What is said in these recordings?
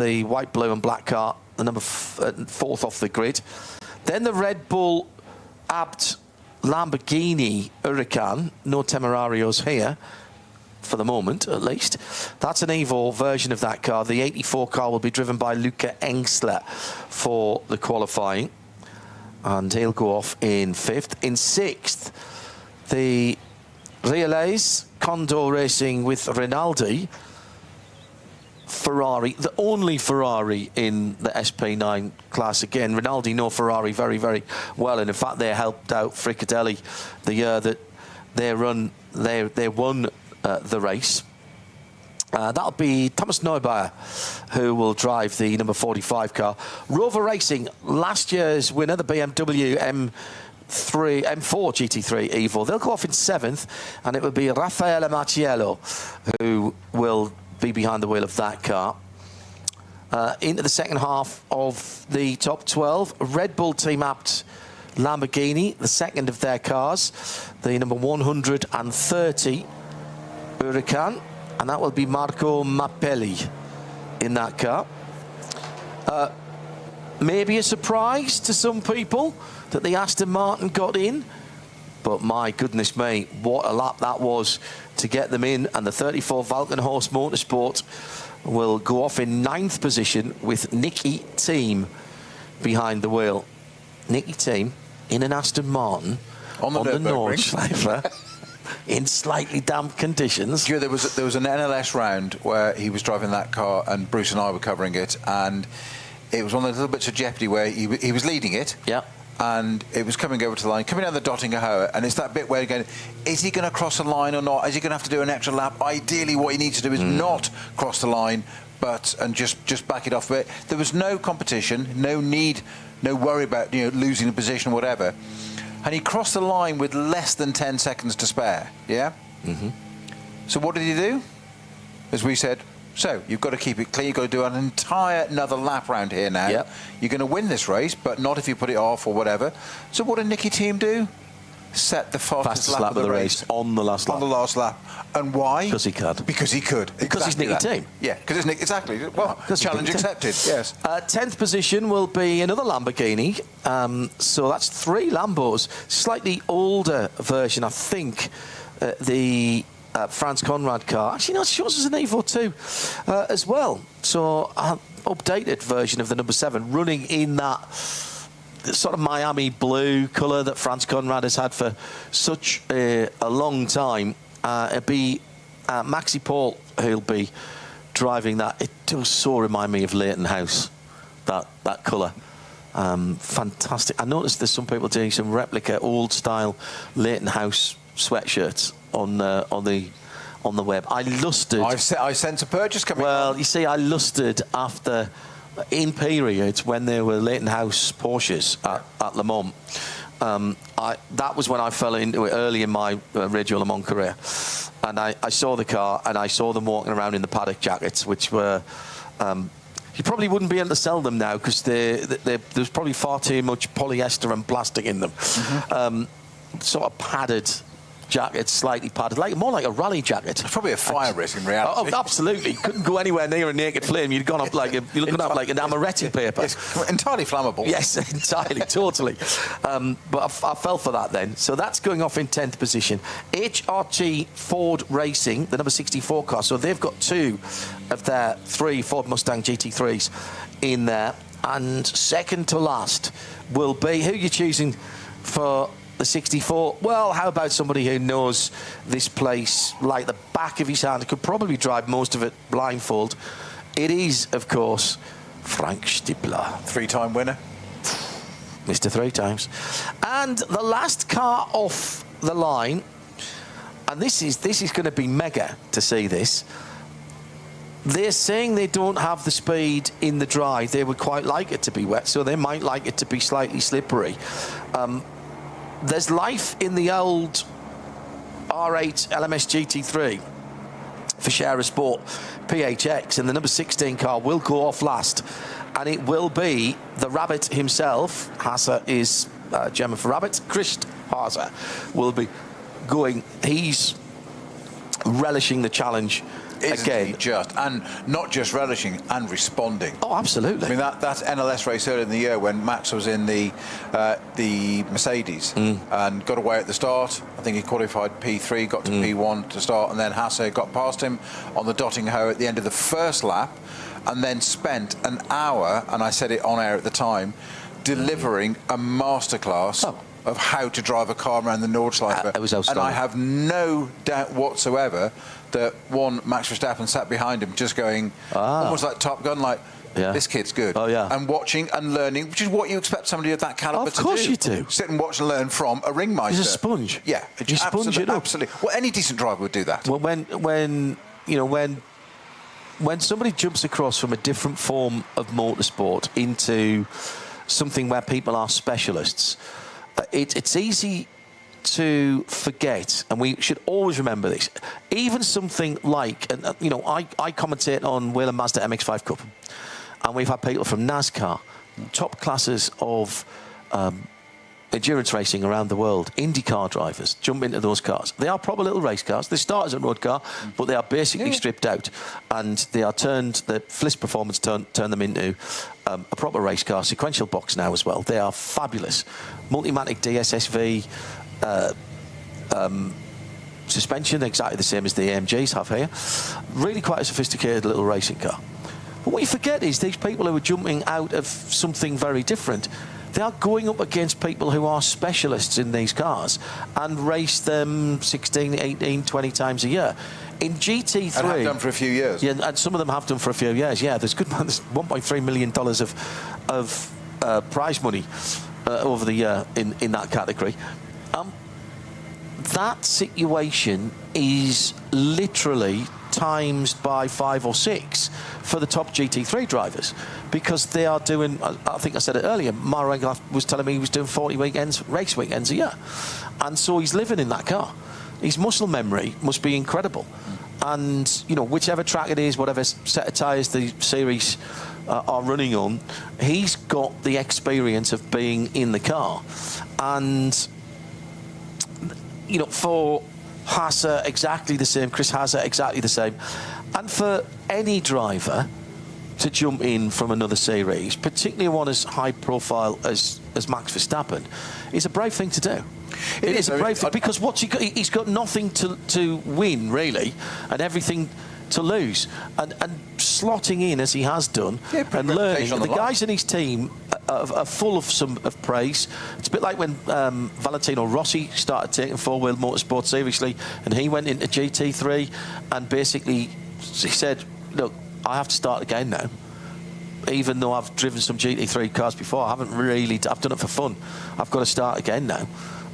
the white, blue and black car, the number 4th off the grid. Then the Red Bull Abt Lamborghini Huracan, no Temerarios here, for the moment at least. That's an Evo version of that car. The 84 car will be driven by Luca Engsler for the qualifying, and he'll go off in 5th. In 6th, the Relais Condor Racing with Rinaldi Ferrari, the only Ferrari in the SP9 class. Again, Rinaldi know Ferrari very, very well, and in fact they helped out Fricadelli the year that they won the race. That'll be Thomas Neubauer who will drive the number 45 car. Rover Racing, last year's winner, the BMW M4 GT3 Evo. They'll go off in 7th, and it will be Raffaele Macciello who will be behind the wheel of that car. Into the second half of the top 12, Red Bull Team Abt Lamborghini, the second of their cars, the number 130 Huracan, and that will be Marco Mappelli in that car. Maybe a surprise to some people that the Aston Martin got in, but my goodness me, what a lap that was to get them in. And the 34 Valkenhorst Motorsport will go off in 9th position with Nicky Team behind the wheel. Nicky Team in an Aston Martin on the Nordschleife in slightly damp conditions. There was an NLS round where he was driving that car, and Bruce and I were covering it, and it was one of the little bits of jeopardy where he was leading it. Yeah. And it was coming over to the line, coming down the Dottingerhoe, and it's that bit where again, is he going to cross the line or not? Is he going to have to do an extra lap? Ideally, what he needs to do is not cross the line, and just back it off a bit. There was no competition, no need, no worry about losing a position or whatever. And he crossed the line with less than 10 seconds to spare. Yeah. So what did he do? As we said. So you've got to keep it clean. You've got to do another lap round here now. Yep. You're going to win this race, but not if you put it off or whatever. So what did Nicky Team do? Set the fastest lap of the race on the last lap. On the last lap. And why? Because he could. Because he could. Because exactly he's Nicky Team. Yeah, because it's Nick. Exactly. Well, challenge accepted. Yes. 10th position will be another Lamborghini. So that's 3 Lambos. Slightly older version, I think. The Franz Conrad car. Actually, no, it shows as an Evo 2 as well. So an updated version of the number 7, running in that sort of Miami blue colour that Franz Conrad has had for such a long time. It'll be Maxi Paul who'll be driving that. It does so remind me of Leighton House, that colour. Fantastic. I noticed there's some people doing some replica old style Leighton House sweatshirts on the web. I lusted. I sense a purchase coming. Well, you see, I lusted after in periods when there were Leighton House Porsches at Le Mans. That was when I fell into it early in my Radio Le Mans career, and I saw the car and I saw them walking around in the paddock jackets, which were. You probably wouldn't be able to sell them now because there's probably far too much polyester and plastic in them. Sort of padded jacket, slightly padded, more like a rally jacket. It's probably a fire risk in reality. Oh, absolutely. Couldn't go anywhere near a naked flame. You'd gone up like an amaretti paper. It's entirely flammable. Yes, entirely, totally. But I fell for that then. So that's going off in 10th position. HRT Ford Racing, the number 64 car. So they've got 2 of their 3 Ford Mustang GT3s in there. And second to last will be, who are you choosing for the 64? Well, how about somebody who knows this place like the back of his hand? Could probably drive most of it blindfold. It is, of course, Frank Stippler. 3-time winner. Mr. 3 times. And the last car off the line, and this is going to be mega to see this. They're saying they don't have the speed in the dry. They would quite like it to be wet, so they might like it to be slightly slippery. There's life in the old R8 LMS GT3 for Share Sport PHX, and the number 16 car will go off last, and it will be the Rabbit himself. Hasse is German for Rabbit. Christ Hasse will be going. He's relishing the challenge Isn't he just? And not just relishing, and responding. Oh, absolutely. I mean, that NLS race earlier in the year when Max was in the Mercedes and got away at the start. I think he qualified P3, got to P1 to start, and then Hasse got past him on the Dotting Hoe at the end of the first lap, and then spent an hour, and I said it on air at the time, delivering a masterclass of how to drive a car around the Nordschleife. It was outstanding. And I have no doubt whatsoever that Max Verstappen sat behind him just going, almost like Top Gun, like, this kid's good. Oh, yeah. And watching and learning, which is what you expect somebody of that calibre to do. Of course you do. Sit and watch and learn from a ringmeister. He's a sponge. Yeah. You sponge it up. Absolutely. Well, any decent driver would do that. Well, when somebody jumps across from a different form of motorsport into something where people are specialists, it's easy to forget, and we should always remember this. Even something like, I commentate on Wheel and Mazda MX-5 Cup, and we've had people from NASCAR, top classes of endurance racing around the world, IndyCar drivers jump into those cars. They are proper little race cars. They start as a road car, but they are basically stripped out, and they are the FLIS Performance turn them into a proper race car, sequential box now as well. They are fabulous. Multimatic DSSV suspension, exactly the same as the AMGs have here. Really quite a sophisticated little racing car. But what you forget is these people who are jumping out of something very different, they are going up against people who are specialists in these cars and race them 16, 18, 20 times a year. In GT3... And have done for a few years. Yeah, and some of them have done for a few years, yeah. There's $1.3 million of prize money over the year in that category. That situation is literally times by 5 or 6 for the top GT3 drivers, because they are doing, I think I said it earlier, Mara Engelhardt was telling me he was doing 40 race weekends a year, and so he's living in that car. His muscle memory must be incredible, and whichever track it is, whatever set of tyres the series are running on, he's got the experience of being in the car. And for Hasse, exactly the same. Chris Hasse, exactly the same. And for any driver to jump in from another series, particularly one as high profile as Max Verstappen, is a brave thing to do. It is a brave thing, because he's got nothing to win, really, and everything to lose. And slotting in as he has done, and learning. The guys in his team are full of praise. It's a bit like when Valentino Rossi started taking four-wheel motorsport seriously, and he went into GT3 and basically he said, look, I have to start again now. Even though I've driven some GT3 cars before, I've done it for fun. I've got to start again now.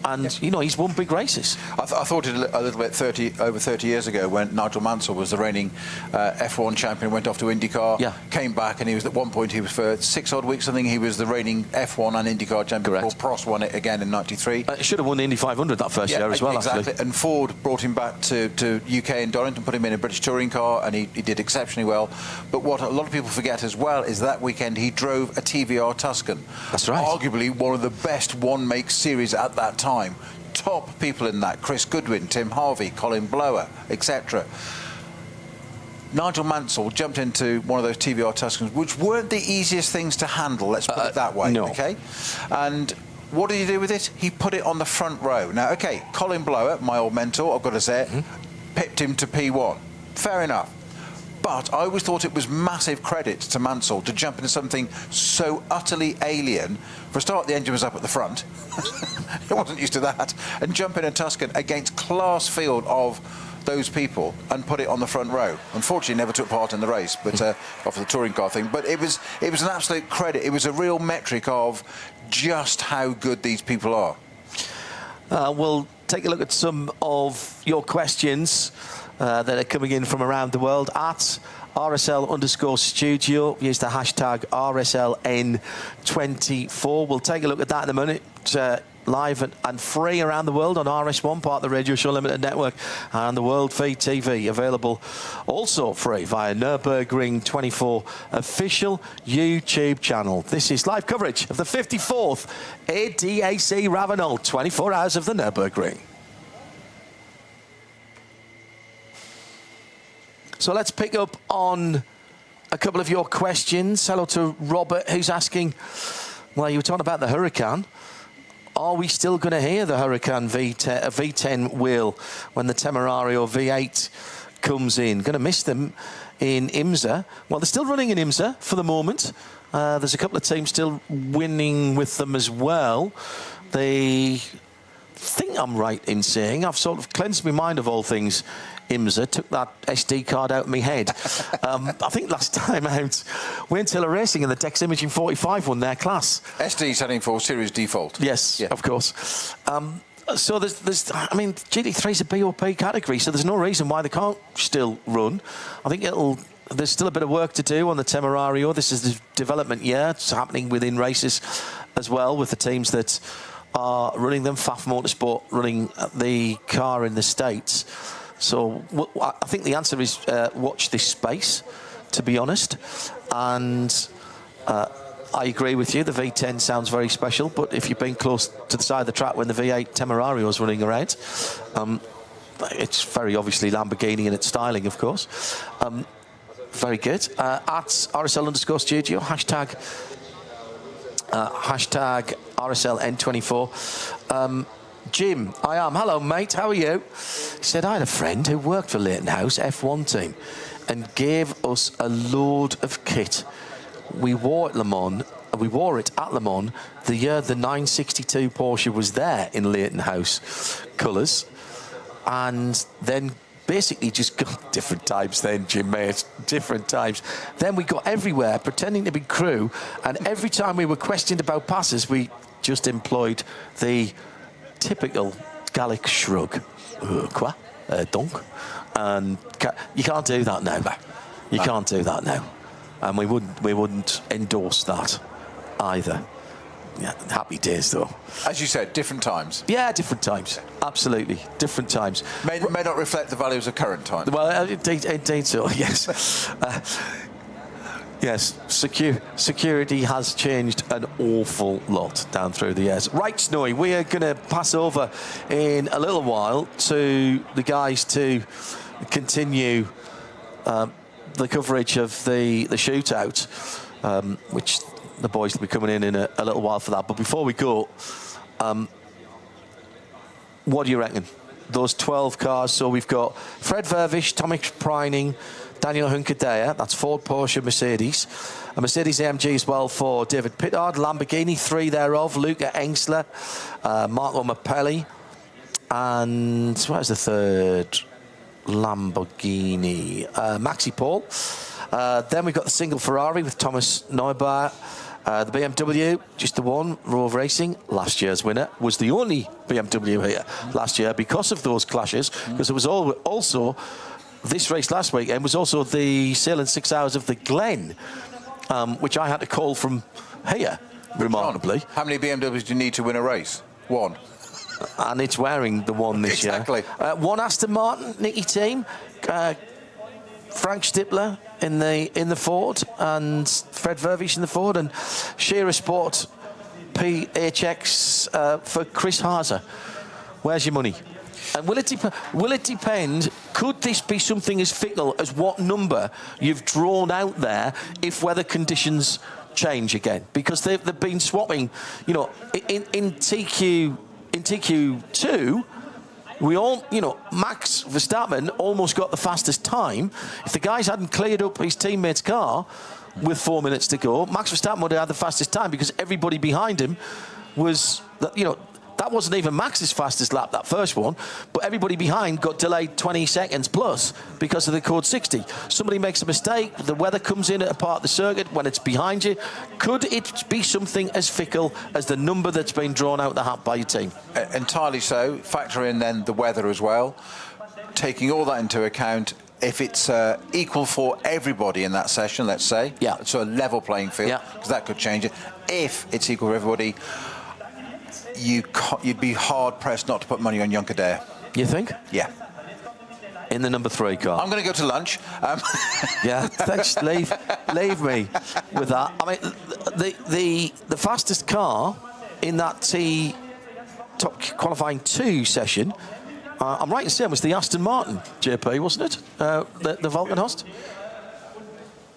And, he's won big races. I thought it a little bit over 30 years ago when Nigel Mansell was the reigning F1 champion, went off to IndyCar, came back, and he was at one point, he was for 6 odd weeks, I think he was the reigning F1 and IndyCar champion. Correct. Prost won it again in '93. Should have won the Indy 500 that first year as well, exactly. Actually. And Ford brought him back to UK and Donington, put him in a British touring car, and he did exceptionally well. But what a lot of people forget as well is that weekend he drove a TVR Tuscan. That's right. Arguably one of the best one-make series at that time. Top people in that: Chris Goodwin, Tim Harvey, Colin Blower, etc. Nigel Mansell jumped into one of those TVR Tuscans, which weren't the easiest things to handle, let's put it that way. No. Okay? And what did he do with it? He put it on the front row. Now, okay, Colin Blower, my old mentor, I've got to say it, pipped him to P1. Fair enough. But I always thought it was massive credit to Mansell to jump into something so utterly alien. For a start, the engine was up at the front. It wasn't used to that. And jump in a Tuscan against class field of those people and put it on the front row. Unfortunately, never took part in the race, but off the touring car thing. But it was an absolute credit. It was a real metric of just how good these people are. We'll take a look at some of your questions that are coming in from around the world at RSL_studio. Use the hashtag RSLN24. We'll take a look at that in a minute. Live and free around the world on RS1, part of the Radio Show Limited Network, and the World Feed TV, available also free via Nürburgring 24 official YouTube channel. This is live coverage of the 54th ADAC Ravenel, 24 hours of the Nürburgring. So let's pick up on a couple of your questions. Hello to Robert, who's asking, well, you were talking about the Huracan. Are we still going to hear the Huracan V10 wheel when the Temerario V8 comes in? Going to miss them in IMSA. Well, they're still running in IMSA for the moment. There's a couple of teams still winning with them as well. They think I'm right in saying, I've sort of cleansed my mind of all things IMSA, took that SD card out of my head. I think last time out, Wayne Taylor Racing and the Dex Imaging 45 won their class. SD standing for Series Default. Yes, yeah. Of course. So there's, I mean, GT3 is a BOP category, so there's no reason why they can't still run. I think there's still a bit of work to do on the Temerario. This is the development year. It's happening within races as well with the teams that are running them. FAF Motorsport running the car in the States. So I think the answer is watch this space, to be honest. And I agree with you, the V10 sounds very special, but if you've been close to the side of the track when the V8 Temerario is running around, it's very obviously Lamborghini in its styling, of course. Very good. At RSL_studio, hashtag RSL N24. Jim, I am. Hello, mate. How are you? He said, I had a friend who worked for Leighton House F1 team and gave us a load of kit. We wore it at Le Mans the year the 962 Porsche was there in Leighton House colours, and then basically just got different times then, Jim, mate, different times. Then we got everywhere pretending to be crew, and every time we were questioned about passes, we just employed the typical Gallic shrug. Quoi? Donc? And you can't do that now. You can't do that now. And we wouldn't endorse that either. Yeah, happy days though. As you said, different times. Yeah, different times. Absolutely, different times. May not reflect the values of current times. Well, indeed so, yes. Yes, security has changed an awful lot down through the years. Right, Snowy, we are going to pass over in a little while to the guys to continue the coverage of the shootout, which the boys will be coming in a little while for that. But before we go, what do you reckon? Those 12 cars. So we've got Fred Vervish, Tomek Preining, Daniel Hunkadea, that's Ford, Porsche, Mercedes. A Mercedes AMG as well for David Pittard. Lamborghini, 3 thereof. Luca Engsler, Marco Mappelli. And where's the third? Lamborghini. Maxi Paul. Then we've got the single Ferrari with Thomas Neubauer. The BMW, just the one, Rove Racing, last year's winner, was the only BMW here last year because of those clashes, because it was also... This race last weekend was also the sailing 6 hours of the Glen, which I had to call from here, remarkably. How many BMWs do you need to win a race? One. And it's wearing the one this year. Exactly. One Aston Martin, Nicky team, Frank Stippler in the Ford, and Fred Vervish in the Ford, and Shearer Sport PHX for Chris Haase. Where's your money? And will it depend, could this be something as fickle as what number you've drawn out there if weather conditions change again? Because they've been swapping, you know, in TQ2, we all, you know, Max Verstappen almost got the fastest time. If the guys hadn't cleared up his teammate's car with 4 minutes to go, Max Verstappen would have had the fastest time because everybody behind him was, you know, that wasn't even Max's fastest lap, that first one, but everybody behind got delayed 20 seconds plus because of the code 60. Somebody makes a mistake, the weather comes in at a part of the circuit when it's behind you. Could it be something as fickle as the number that's been drawn out the hat by your team? Entirely so. Factor in then the weather as well. Taking all that into account, if it's equal for everybody in that session, let's say, yeah, so a level playing field, because that could change it. If it's equal for everybody, you'd be hard-pressed not to put money on Hunkadea. You think? Yeah. In the number 3 car. I'm going to go to lunch. Yeah, thanks. Leave me with that. I mean, the fastest car in that top qualifying 2 session I'm right in saying it was the Aston Martin, JP, wasn't it? The Valkenhorst?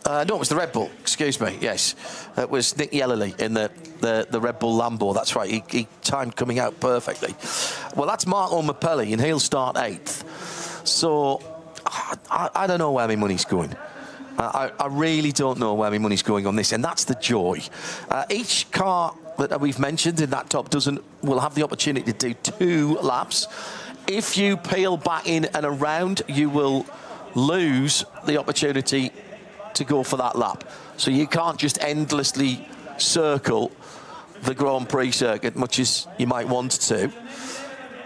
No, it was the Red Bull, excuse me, yes. It was Nick Yellerly in the Red Bull Lambo, that's right. He timed coming out perfectly. Well, that's Marco Mappelli, and he'll start 8th. So, I don't know where my money's going. I really don't know where my money's going on this, and that's the joy. Each car that we've mentioned in that top dozen will have the opportunity to do 2 laps. If you peel back in and around, you will lose the opportunity to go for that lap. So you can't just endlessly circle the Grand Prix circuit much as you might want to.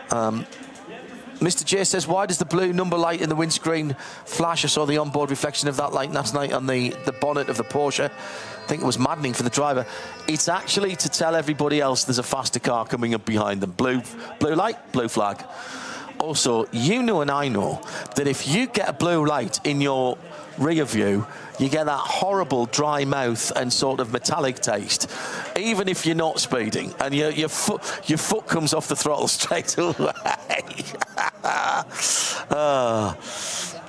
Mr. J says, why does the blue number light in the windscreen flash? I saw the onboard reflection of that light last night on the bonnet of the Porsche. I think it was maddening for the driver. It's actually to tell everybody else there's a faster car coming up behind them. Blue light, blue flag. Also, you know and I know that if you get a blue light in your rear view, you get that horrible dry mouth and sort of metallic taste, even if you're not speeding, and your foot comes off the throttle straight away.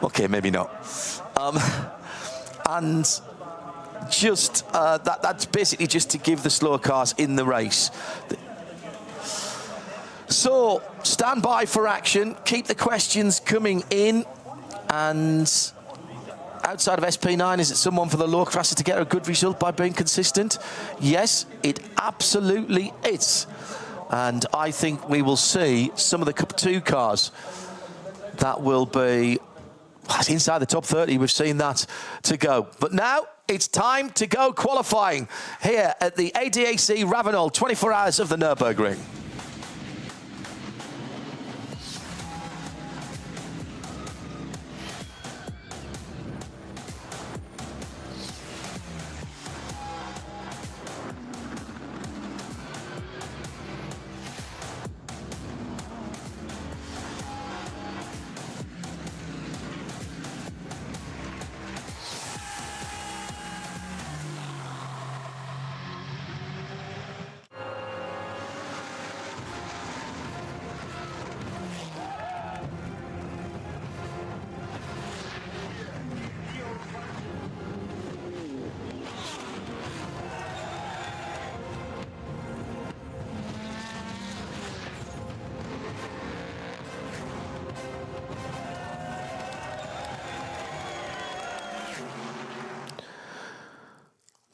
Okay, maybe not. And just that's basically just to give the slower cars in the race. So, stand by for action. Keep the questions coming in. And outside of SP9, is it someone for the low classes to get a good result by being consistent? Yes, it absolutely is. And I think we will see some of the Cup 2 cars that will be inside the top 30. We've seen that to go. But now it's time to go qualifying here at the ADAC Ravenel 24 Hours of the Nürburgring.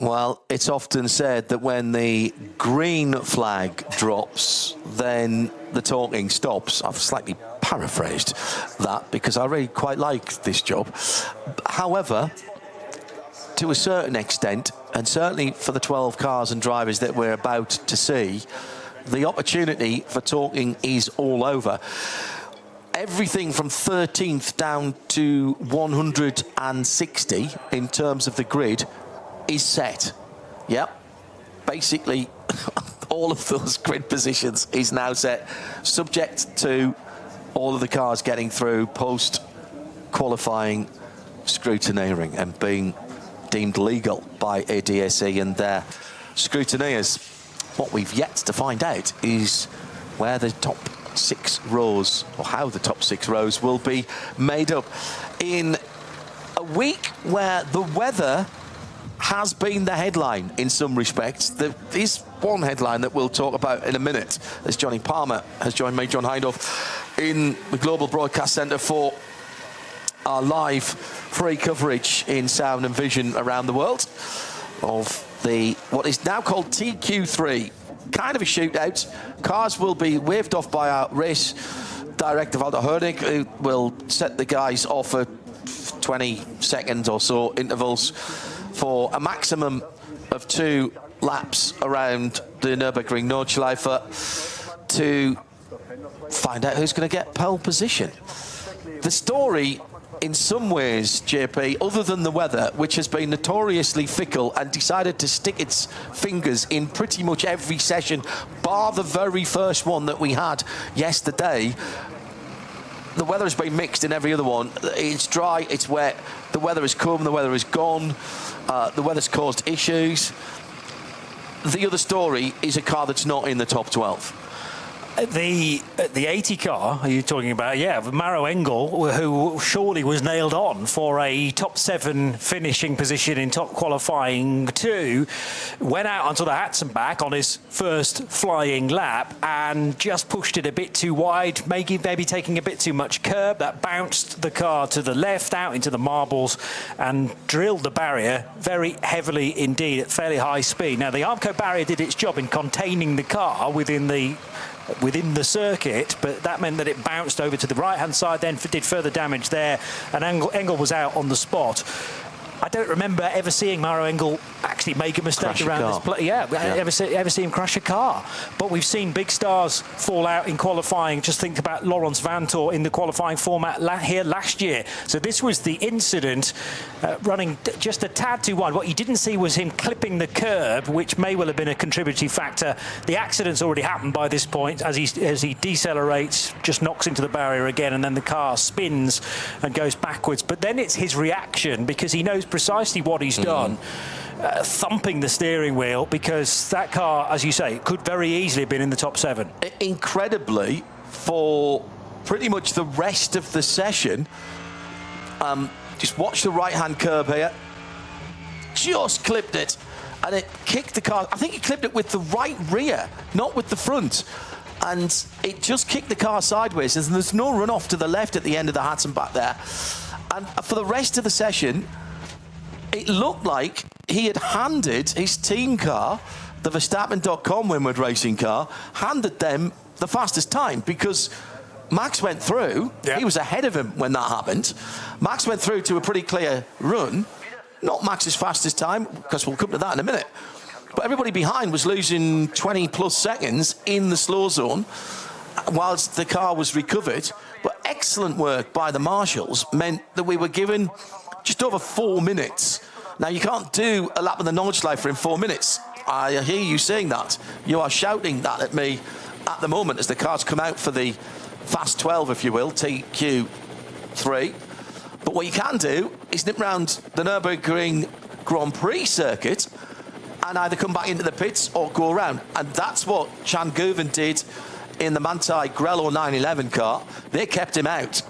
Well, it's often said that when the green flag drops, then the talking stops. I've slightly paraphrased that because I really quite like this job. However, to a certain extent, and certainly for the 12 cars and drivers that we're about to see, the opportunity for talking is all over. Everything from 13th down to 160 in terms of the grid is set. Yep. Basically, all of those grid positions is now set, subject to all of the cars getting through post-qualifying scrutineering and being deemed legal by ADAC and their scrutineers. What we've yet to find out is where the top 6 rows, or how the top 6 rows will be made up. In a week where the weather has been the headline in some respects. There is one headline that we'll talk about in a minute, as Johnny Palmer has joined me, John Hindhoff, in the Global Broadcast Centre for our live free coverage in sound and vision around the world of the what is now called TQ3, kind of a shootout. Cars will be waved off by our race director, Walter Hoernig, who will set the guys off at 20 seconds or so intervals for a maximum of 2 laps around the Nürburgring Nordschleife to find out who's going to get pole position. The story, in some ways, JP, other than the weather, which has been notoriously fickle and decided to stick its fingers in pretty much every session, bar the very first one that we had yesterday, the weather has been mixed in every other one. It's dry, it's wet, the weather has come, the weather has gone, the weather's caused issues. The other story is a car that's not in the top 12. The 80 car, are you talking about? Yeah, Maro Engel, who surely was nailed on for a top 7 finishing position in top qualifying 2, went out onto the hats and back on his first flying lap and just pushed it a bit too wide, maybe taking a bit too much curb. That bounced the car to the left out into the marbles and drilled the barrier very heavily indeed at fairly high speed. Now, the Armco barrier did its job in containing the car within the circuit, but that meant that it bounced over to the right-hand side, then did further damage there, and Engel was out on the spot. I don't remember ever seeing Maro Engel actually make a mistake Crash around this play. Yeah. Ever see him crash a car. But we've seen big stars fall out in qualifying. Just think about Laurens Vanthoor in the qualifying format here last year. So this was the incident running just a tad too wide. What you didn't see was him clipping the curb, which may well have been a contributory factor. The accident's already happened by this point. As he decelerates, just knocks into the barrier again, and then the car spins and goes backwards. But then it's his reaction, because he knows precisely what he's done, thumping the steering wheel, because that car, as you say, could very easily have been in the top 7. Incredibly, for pretty much the rest of the session, just watch the right-hand curb here, just clipped it, and it kicked the car. I think he clipped it with the right rear, not with the front. And it just kicked the car sideways, and there's no run-off to the left at the end of the Hudson back there. And for the rest of the session, it looked like he had handed his team car, the Verstappen.com Winward racing car, handed them the fastest time, because Max went through. Yeah. He was ahead of him when that happened. Max went through to a pretty clear run. Not Max's fastest time, because we'll come to that in a minute. But everybody behind was losing 20-plus seconds in the slow zone whilst the car was recovered. But excellent work by the marshals meant that we were given just over 4 minutes. Now, you can't do a lap of the Nordschleife in 4 minutes. I hear you saying that. You are shouting that at me at the moment as the cars come out for the Fast 12, if you will, TQ3. But what you can do is nip round the Nürburgring Grand Prix circuit and either come back into the pits or go around. And that's what Chan Guven did in the Manthey Grello 911 car. They kept him out.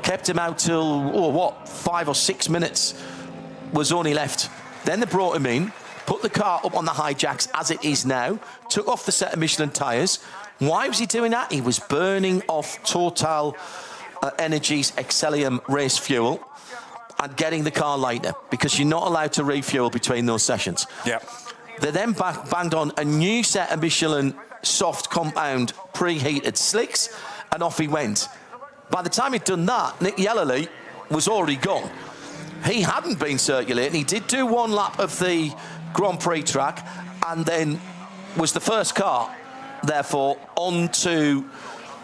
Kept him out till, 5 or 6 minutes was only left. Then they brought him in, put the car up on the high jacks as it is now, took off the set of Michelin tyres. Why was he doing that? He was burning off Total Energies Excellium race fuel and getting the car lighter, because you're not allowed to refuel between those sessions. Yeah. They then banged on a new set of Michelin soft compound preheated slicks, and off he went. By the time he'd done that, Nick Yellerly was already gone. He hadn't been circulating. He did do one lap of the Grand Prix track and then was the first car, therefore, onto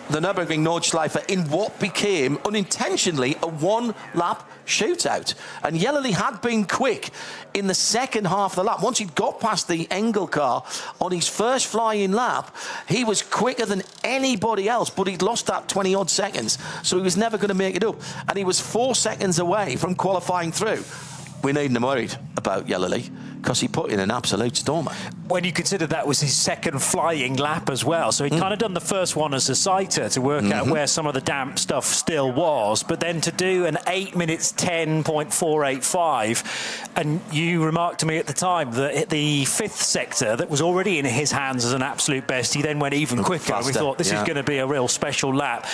the Nürburgring Nordschleife in what became, unintentionally, a one-lap shootout. And Yellerly had been quick in the second half of the lap. Once he'd got past the Engel car on his first flying lap, he was quicker than anybody else, but he'd lost that 20-odd seconds, so he was never going to make it up. And he was 4 seconds away from qualifying through. We needn't have worried about Yellerly, because he put in an absolute stormer. When you consider that was his second flying lap as well, so he'd kind of done the first one as a sighter to work out where some of the damp stuff still was, but then to do an 8 minutes 10.485, and you remarked to me at the time that the fifth sector that was already in his hands as an absolute best, he then went even quicker. Faster. We thought this is going to be a real special lap.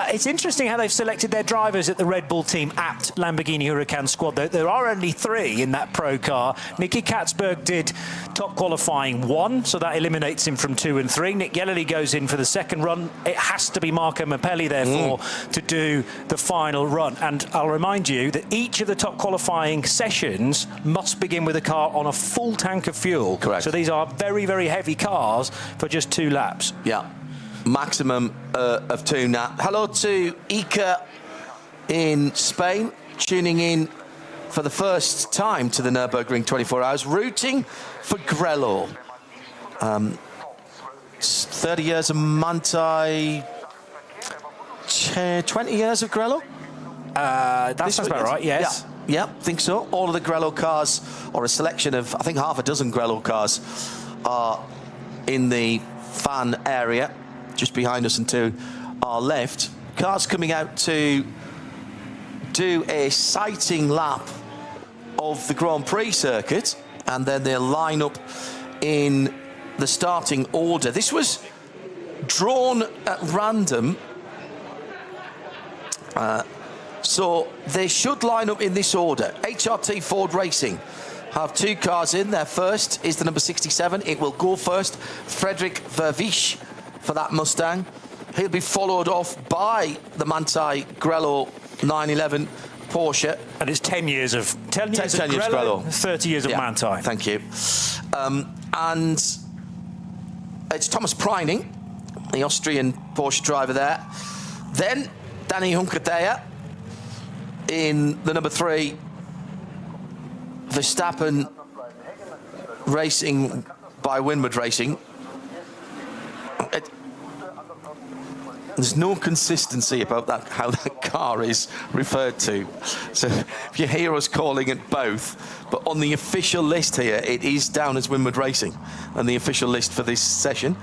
It's interesting how they've selected their drivers at the Red Bull team apt Lamborghini Huracan squad. There are only 3 in that pro car. Nicky Katzberg did top qualifying 1, so that eliminates him from 2 and 3. Nick Yellerly goes in for the second run. It has to be Marco Mappelli, therefore, to do the final run. And I'll remind you that each of the top qualifying sessions must begin with a car on a full tank of fuel. Correct. So these are very, very heavy cars for just 2 laps. Yeah, maximum of 2 now. Hello to Iker in Spain, tuning in for the first time to the Nürburgring 24 Hours, rooting for Grello. 30 years of Manthey, 20 years of Grello? That sounds about right, yes. Yeah, think so. All of the Grello cars, or a selection of, I think, half a dozen Grello cars, are in the fan area. just behind us and to our left. Cars coming out to do a sighting lap of the Grand Prix circuit, and then they'll line up in the starting order. This was drawn at random, so they should line up in this order. HRT Ford Racing have 2 cars in. Their first is the number 67. It will go first. Frederick Vervisch for that Mustang. He'll be followed off by the Manthey Grello 911 Porsche. And it's 10 years of 10 years 10 of years Grello, Grello. 30 years of Manthey. Thank you. And it's Thomas Preining, the Austrian Porsche driver there. Then Danny Hunkertaya in the number 3 Verstappen Racing by Winward Racing. There's no consistency about that, how that car is referred to. So if you hear us calling it both, but on the official list here, it is down as Winward Racing, and the official list for this session,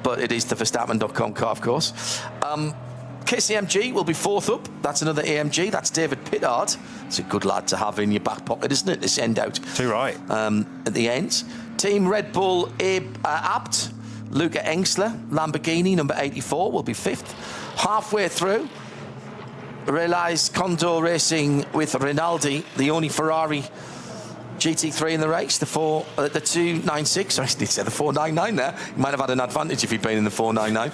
but it is the Verstappen.com car, of course. KCMG will be 4th up. That's another AMG. That's David Pittard. It's a good lad to have in your back pocket, isn't it? To send out. Too right. At the end. Team Red Bull Abt. Luca Engsler, Lamborghini, number 84, will be 5th. Halfway through, Relais Condor Racing with Rinaldi, the only Ferrari GT3 in the race, the 296. I did say the 499 there. You might have had an advantage if you'd been in the 499.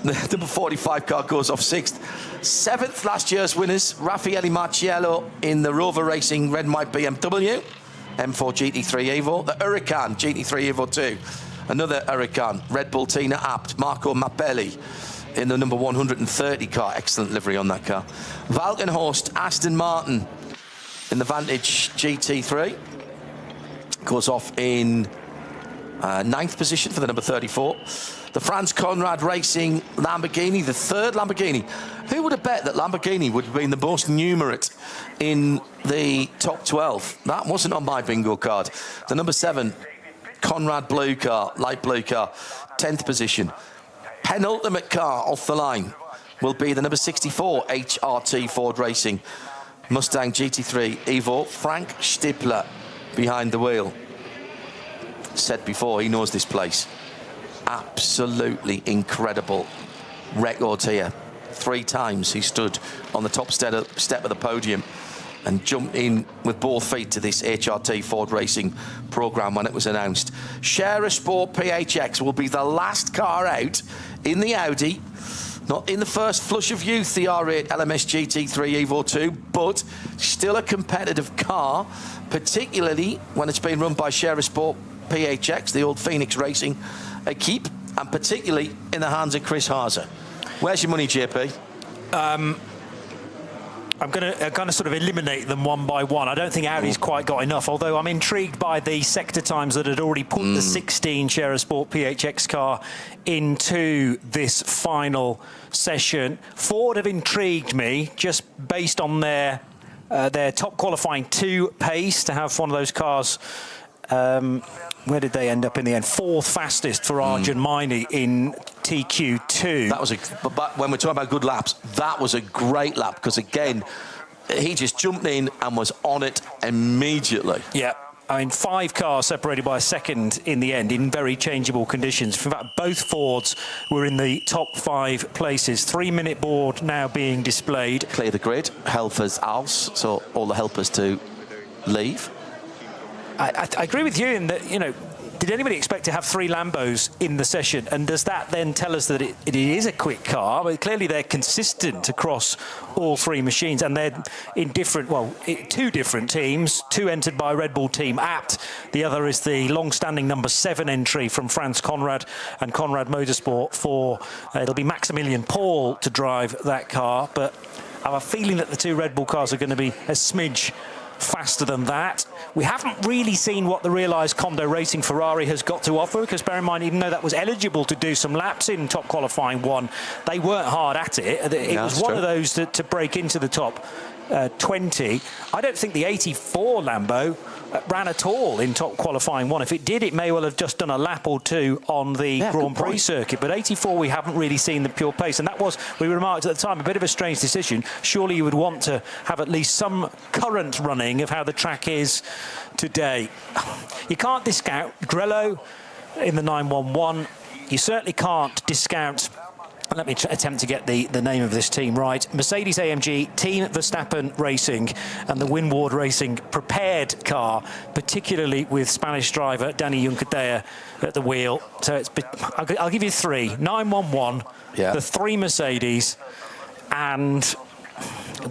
The number 45 car goes off 6th. 7th, last year's winners, Raffaele Marciello in the Rover Racing Red and White BMW, M4 GT3 Evo. The Huracan GT3 Evo 2. Another Huracan, Red Bull Tina Abt, Marco Mappelli in the number 130 car. Excellent livery on that car. Valkenhorst, Aston Martin in the Vantage GT3. Goes off in 9th position for the number 34. The Franz Conrad Racing Lamborghini, the 3rd Lamborghini. Who would have bet that Lamborghini would have been the most numerate in the top 12? That wasn't on my bingo card. The number 7 Conrad blue car, light blue car, 10th position. Penultimate car off the line will be the number 64 HRT Ford Racing Mustang GT3 Evo. Frank Stippler behind the wheel. Said before, he knows this place. Absolutely incredible record here. 3 times he stood on the top step of the podium and jumped in with both feet to this HRT Ford Racing programme when it was announced. Share Sport PHX will be the last car out in the Audi. Not in the first flush of youth, the R8 LMS GT3 Evo 2, but still a competitive car, particularly when it's been run by Share Sport PHX, the old Phoenix Racing equipe, and particularly in the hands of Chris Haase. Where's your money, JP? I'm going to sort of eliminate them one by one. I don't think Audi's quite got enough, although I'm intrigued by the sector times that had already put the 16 Share Sport PHX car into this final session. Ford have intrigued me just based on their top qualifying 2 pace to have one of those cars. Where did they end up in the end? 4th fastest for Arjun Maini in TQ2. That was but when we're talking about good laps, that was a great lap because again, he just jumped in and was on it immediately. Yeah. I mean, 5 cars separated by a second in the end in very changeable conditions. In fact, both Fords were in the top 5 places. 3-minute board now being displayed. Clear the grid, helpers aus, so all the helpers to leave. I agree with you in that, you know, did anybody expect to have 3 Lambos in the session? And does that then tell us that it is a quick car? But clearly they're consistent across all 3 machines, and they're in different, 2 different teams. 2 entered by Red Bull Team Abt. The other is the long-standing number 7 entry from Franz Conrad and Conrad Motorsport for, it'll be Maximilian Paul to drive that car. But I have a feeling that the 2 Red Bull cars are going to be a smidge faster than that. We haven't really seen what the realised Condor Racing Ferrari has got to offer, because bear in mind, even though that was eligible to do some laps in top qualifying 1, they weren't hard at it. It was one of those to break into the top 20. I don't think the 84 Lambo ran at all in top qualifying 1. If it did, it may well have just done a lap or two on the Grand Prix circuit. But 84, we haven't really seen the pure pace. And that was, we remarked at the time, a bit of a strange decision. Surely you would want to have at least some current running of how the track is today. You can't discount Grello in the 911. You certainly can't discount, let me attempt to get the name of this team right, Mercedes-AMG, Team Verstappen Racing, and the Winward Racing prepared car, particularly with Spanish driver Dani Juncadella at the wheel. So I'll give you 3. 911, the 3 Mercedes, and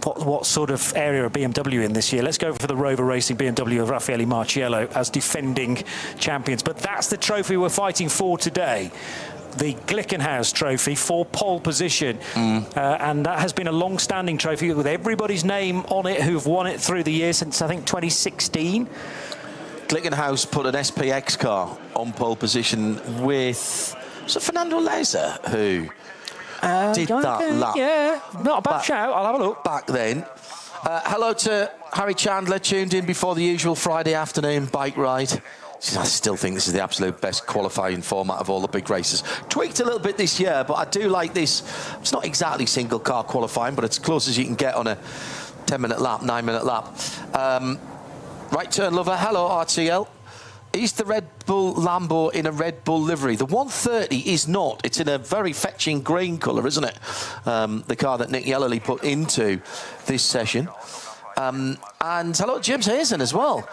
what sort of area are BMW in this year? Let's go for the Rover Racing BMW of Raffaele Marciello as defending champions. But that's the trophy we're fighting for today. The Glickenhaus trophy for pole position. And that has been a long-standing trophy with everybody's name on it who've won it through the years since, I think, 2016. Glickenhaus put an SPX car on pole position with, was it Fernando Leza who did that lap? Yeah, not a bad shout. I'll have a look. Back then. Hello to Harry Chandler, tuned in before the usual Friday afternoon bike ride. I still think this is the absolute best qualifying format of all the big races. Tweaked a little bit this year, but I do like this. It's not exactly single car qualifying, but it's as close as you can get on a 10-minute lap, 9-minute lap. Right turn lover, hello RTL. Is the Red Bull Lambo in a Red Bull livery? The 130 is not. It's in a very fetching green colour, isn't it? The car that Nick Yellerly put into this session. And hello, James Hazen as well.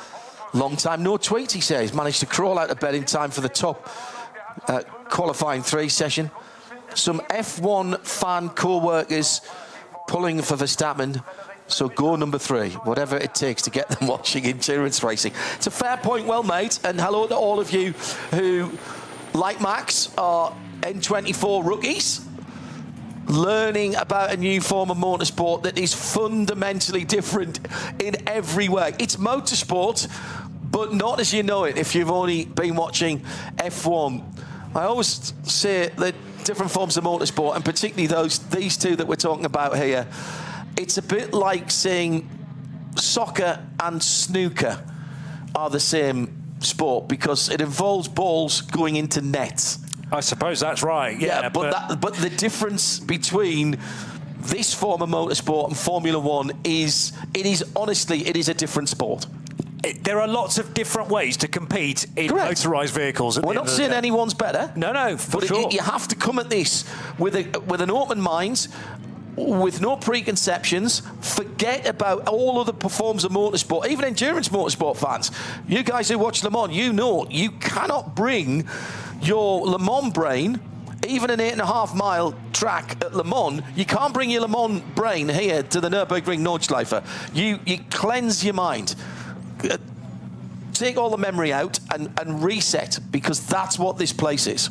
Long time no tweet, he says. Managed to crawl out of bed in time for the top qualifying 3 session. Some F1 fan co-workers pulling for Verstappen. So go number 3, whatever it takes to get them watching endurance racing. It's a fair point, well made. And hello to all of you who, like Max, are N24 rookies, learning about a new form of motorsport that is fundamentally different in every way. It's motorsport, but not as you know it if you've only been watching F1. I always say that different forms of motorsport, and particularly these 2 that we're talking about here, it's a bit like saying soccer and snooker are the same sport because it involves balls going into nets. I suppose that's right. Yeah, but the difference between this form of motorsport and Formula One is honestly a different sport. There are lots of different ways to compete in motorised vehicles. We're not saying anyone's better. No, for sure. You have to come at this with an open mind, with no preconceptions. Forget about all other forms of motorsport, even endurance motorsport fans. You guys who watch Le Mans, you know you cannot bring your Le Mans brain, even an 8.5 mile track at Le Mans, you can't bring your Le Mans brain here to the Nürburgring Nordschleife. You cleanse your mind. Take all the memory out and reset, because that's what this place is.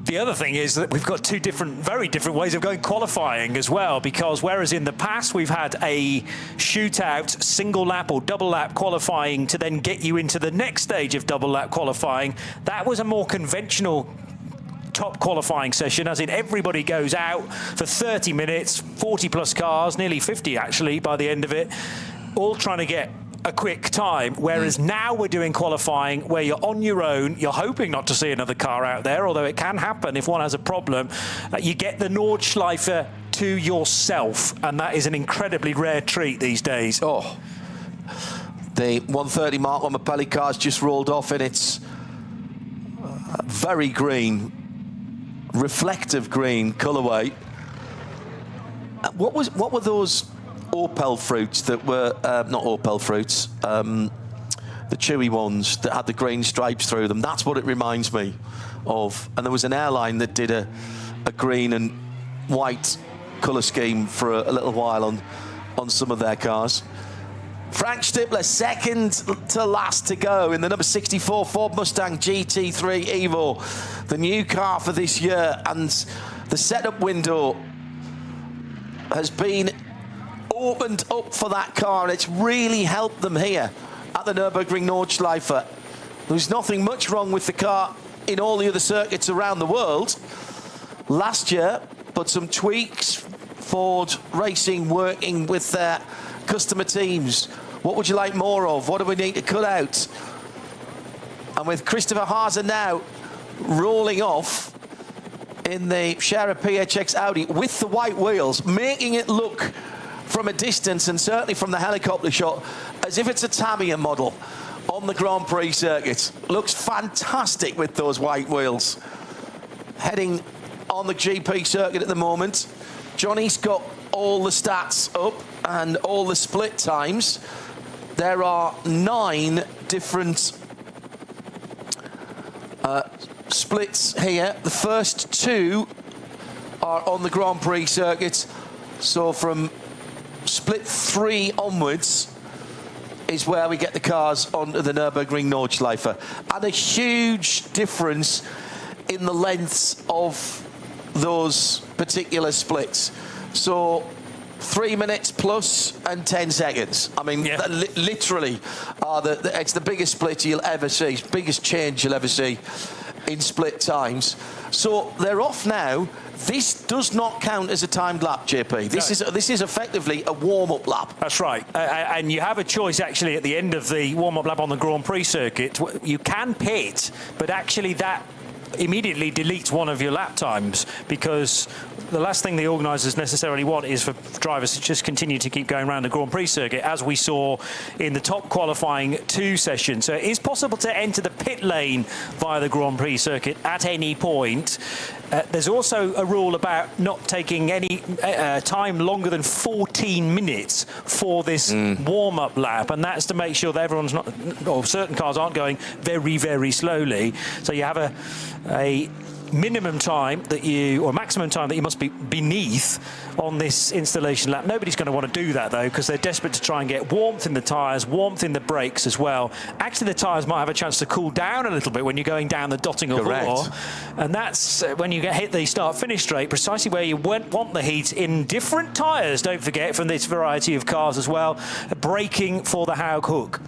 The other thing is that we've got 2 very different ways of going qualifying as well, because whereas in the past we've had a shootout, single lap or double lap qualifying to then get you into the next stage of double lap qualifying, that was a more conventional top qualifying session, as in everybody goes out for 30 minutes, 40 plus cars, nearly 50 actually by the end of it, all trying to get a quick time, whereas now we're doing qualifying where you're on your own, you're hoping not to see another car out there, although it can happen if one has a problem. You get the Nordschleife to yourself, and that is an incredibly rare treat these days. Oh, the 130 Marco Mapelli car's just rolled off in its very green, reflective green colourway. What were those Opel fruits that were not Opel fruits, the chewy ones that had the green stripes through them? That's what it reminds me of. And there was an airline that did a green and white colour scheme for a little while on some of their cars. Frank Stippler, second to last to go in the number 64 Ford Mustang GT3 Evo, the new car for this year, and the setup window has been opened up for that car, and it's really helped them here at the Nürburgring Nordschleife. There's nothing much wrong with the car in all the other circuits around the world last year, but some tweaks, Ford Racing working with their customer teams What would you like more of? What do we need to cut out? And with Christopher Haase now rolling off in the Scherer PHX Audi with the white wheels, making it look from a distance and certainly from the helicopter shot as if it's a Tamiya model on the Grand Prix circuit. Looks fantastic with those white wheels. Heading on the GP circuit at the moment. Johnny's got all the stats up and all the split times. There are 9 different splits here. The first 2 are on the Grand Prix circuit. So from split 3 onwards is where we get the cars onto the Nürburgring Nordschleife. And a huge difference in the lengths of those particular splits. So 3 minutes plus and 10 seconds. I mean, literally, it's the biggest split you'll ever see, biggest change you'll ever see in split times. So they're off now. This does not count as a timed lap, JP. This is effectively a warm-up lap. That's right. And you have a choice, actually, at the end of the warm-up lap on the Grand Prix circuit. You can pit, but actually that immediately deletes one of your lap times, because the last thing the organisers necessarily want is for drivers to just continue to keep going around the Grand Prix circuit, as we saw in the top qualifying 2 session. So it is possible to enter the pit lane via the Grand Prix circuit at any point. There's also a rule about not taking any time longer than 14 minutes for this warm-up lap, and that's to make sure that everyone's not, or certain cars aren't going very, very slowly. So you have a minimum time that you, or maximum time that you must be beneath on this installation lap. Nobody's going to want to do that, though, because they're desperate to try and get warmth in the tyres, warmth in the brakes as well. Actually, the tyres might have a chance to cool down a little bit when you're going down the Dottinger Hall. And that's when you hit the start-finish straight, precisely where you want the heat in different tyres, don't forget, from this variety of cars as well. Braking for the Haug hook.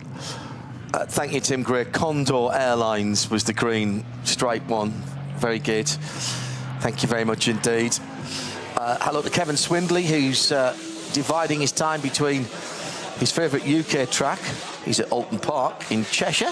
Thank you, Tim Gray. Condor Airlines was the green stripe one. Very good. Thank you very much indeed. Hello to Kevin Swindley, who's dividing his time between his favourite UK track. He's at Alton Park in Cheshire,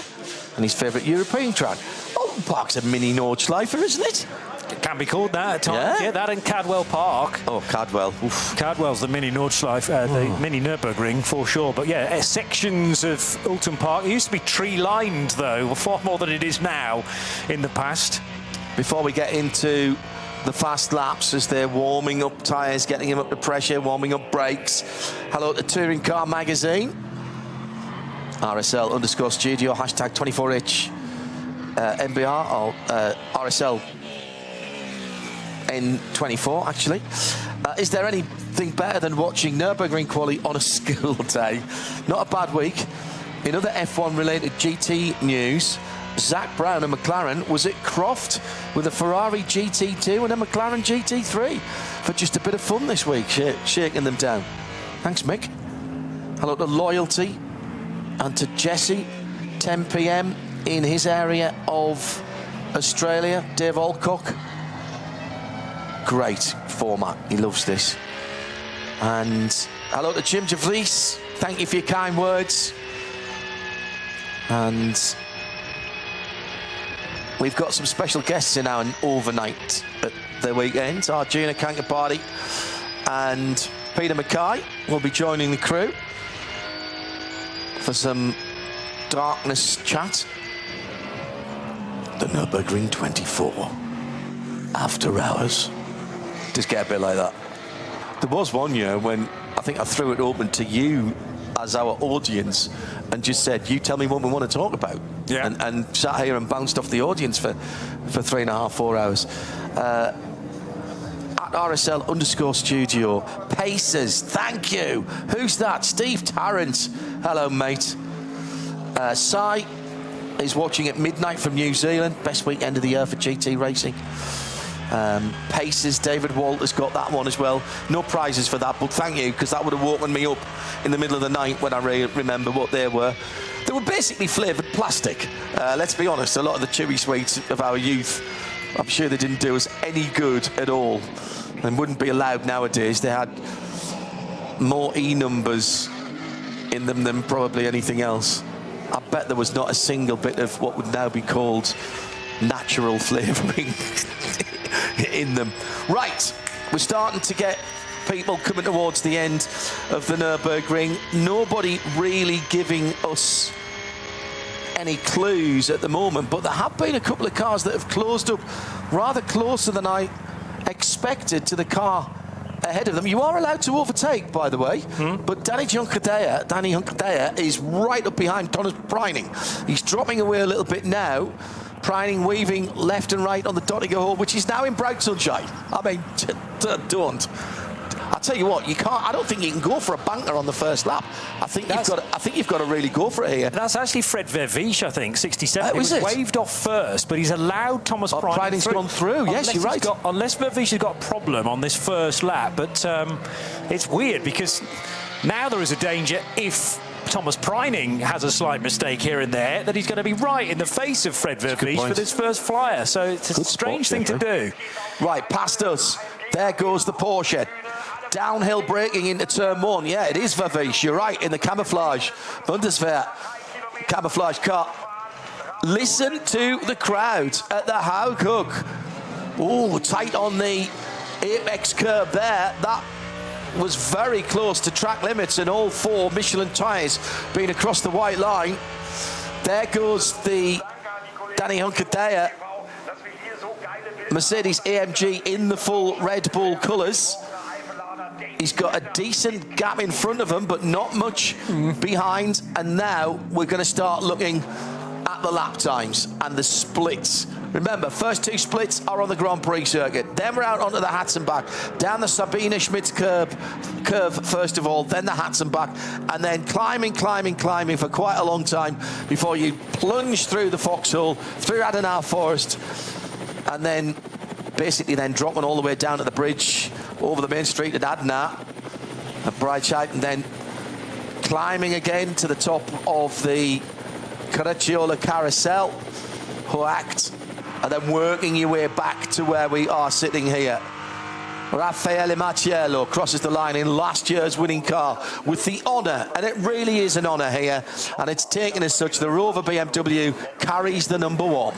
and his favourite European track. Alton Park's a mini Nordschleife, isn't it? It can be called that at times. Yeah, that and Cadwell Park. Oh, Cadwell. Oof. Cadwell's the mini Nordschleife, the mini Nürburgring for sure. But yeah, sections of Alton Park. It used to be tree-lined, though, far more than it is now in the past. Before we get into the fast laps, as they're warming up tyres, getting them up to pressure, warming up brakes. Hello to Touring Car Magazine. RSL_studio, hashtag 24H MBR, or RSL N24, actually. Is there anything better than watching Nürburgring quali on a school day? Not a bad week. In other F1-related GT news, Zach Brown and McLaren was at Croft with a Ferrari GT2 and a McLaren GT3 for just a bit of fun this week, shaking them down. Thanks, Mick. Hello to Loyalty and to Jesse, 10 p.m. in his area of Australia, Dave Alcock. Great format, he loves this. And hello to Jim Javlis, thank you for your kind words. And we've got some special guests in our overnight at the weekend. Arjuna Kankapati and Peter Mackay will be joining the crew for some darkness chat. The Nürburgring 24 after hours. Just get a bit like that. There was one year when I think I threw it open to you as our audience and just said, you tell me what we want to talk about. Yeah. And sat here and bounced off the audience for 3.5, 4 hours. At RSL_studio, Pacers, thank you. Who's that? Steve Tarrant. Hello, mate. Sai is watching at midnight from New Zealand. Best weekend of the year for GT racing. Pacers, David Walter's got that one as well. No prizes for that, but thank you, because that would have woken me up in the middle of the night when I remember what they were. They were basically flavoured plastic. Let's be honest, a lot of the chewy sweets of our youth, I'm sure they didn't do us any good at all and wouldn't be allowed nowadays. They had more E numbers in them than probably anything else. I bet there was not a single bit of what would now be called natural flavouring in them. Right, we're starting to get people coming towards the end of the Nürburgring. Nobody really giving us any clues at the moment, but there have been a couple of cars that have closed up rather closer than I expected to the car ahead of them. You are allowed to overtake, by the way, but Danny Hunkadeya is right up behind Thomas Preining. He's dropping away a little bit now. Preining weaving left and right on the Dottinger Hole, which is now in bright sunshine. I mean, don't. I'll tell you what, you can't. I don't think you can go for a banker on the first lap. I think you've got to really go for it here. That's actually Fred Vervisch, I think, 67. He was it? waved off first, but he's allowed Thomas Preining. Preining's gone through. Yes, you're right. Unless Vervisch has got a problem on this first lap, but it's weird because now there is a danger if Thomas Preining has a slight mistake here and there that he's going to be right in the face of Fred Vervisch for this first flyer. So it's a strange thing to do. Right, past us. There goes the Porsche. Downhill braking into turn one. Yeah, it is Vervisch. You're right, in the camouflage. Bundeswehr camouflage car. Listen to the crowd at the Haughook. Oh, tight on the apex curb there. That was very close to track limits, and all four Michelin tyres being across the white line. There goes the Danny Hunkadeya Mercedes AMG in the full Red Bull colours. He's got a decent gap in front of him, but not much behind. And now we're going to start looking at the lap times and the splits. Remember, first two splits are on the Grand Prix circuit. Then we're out onto the Hatzenbach, down the Sabine Schmitz curve first of all, then the Hatzenbach, and then climbing for quite a long time before you plunge through the Foxhole, through Adenauer Forest, and then basically then dropping all the way down to the bridge, over the main street at Adenauer, at Breitscheid, and then climbing again to the top of the Carrecciola Carousel, Hoacht, and then working your way back to where we are sitting here. Raffaele Marciello crosses the line in last year's winning car with the honour, and it really is an honour here, and it's taken as such. The Rover BMW carries the number one.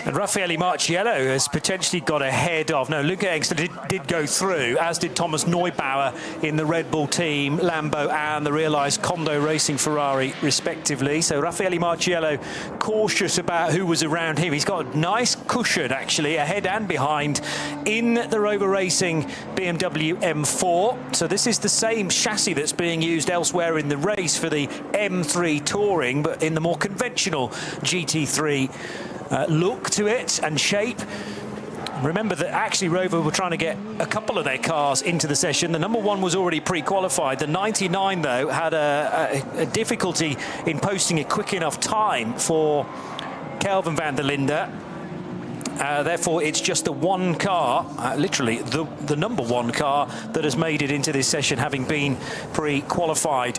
And Raffaele Marciello has potentially got ahead of... No, Luca Engster did go through, as did Thomas Neubauer in the Red Bull team, Lambo and the realised Kondo Racing Ferrari, respectively. So Raffaele Marciello cautious about who was around him. He's got a nice cushion, actually, ahead and behind in the Rover Racing BMW M4. So this is the same chassis that's being used elsewhere in the race for the M3 Touring, but in the more conventional GT3 look to it and shape. Remember that actually Rover were trying to get a couple of their cars into the session. The number one was already pre-qualified. The 99, though, had a difficulty in posting a quick enough time for Kelvin van der Linde. Therefore, it's just the one car, literally the number one car, that has made it into this session, having been pre-qualified.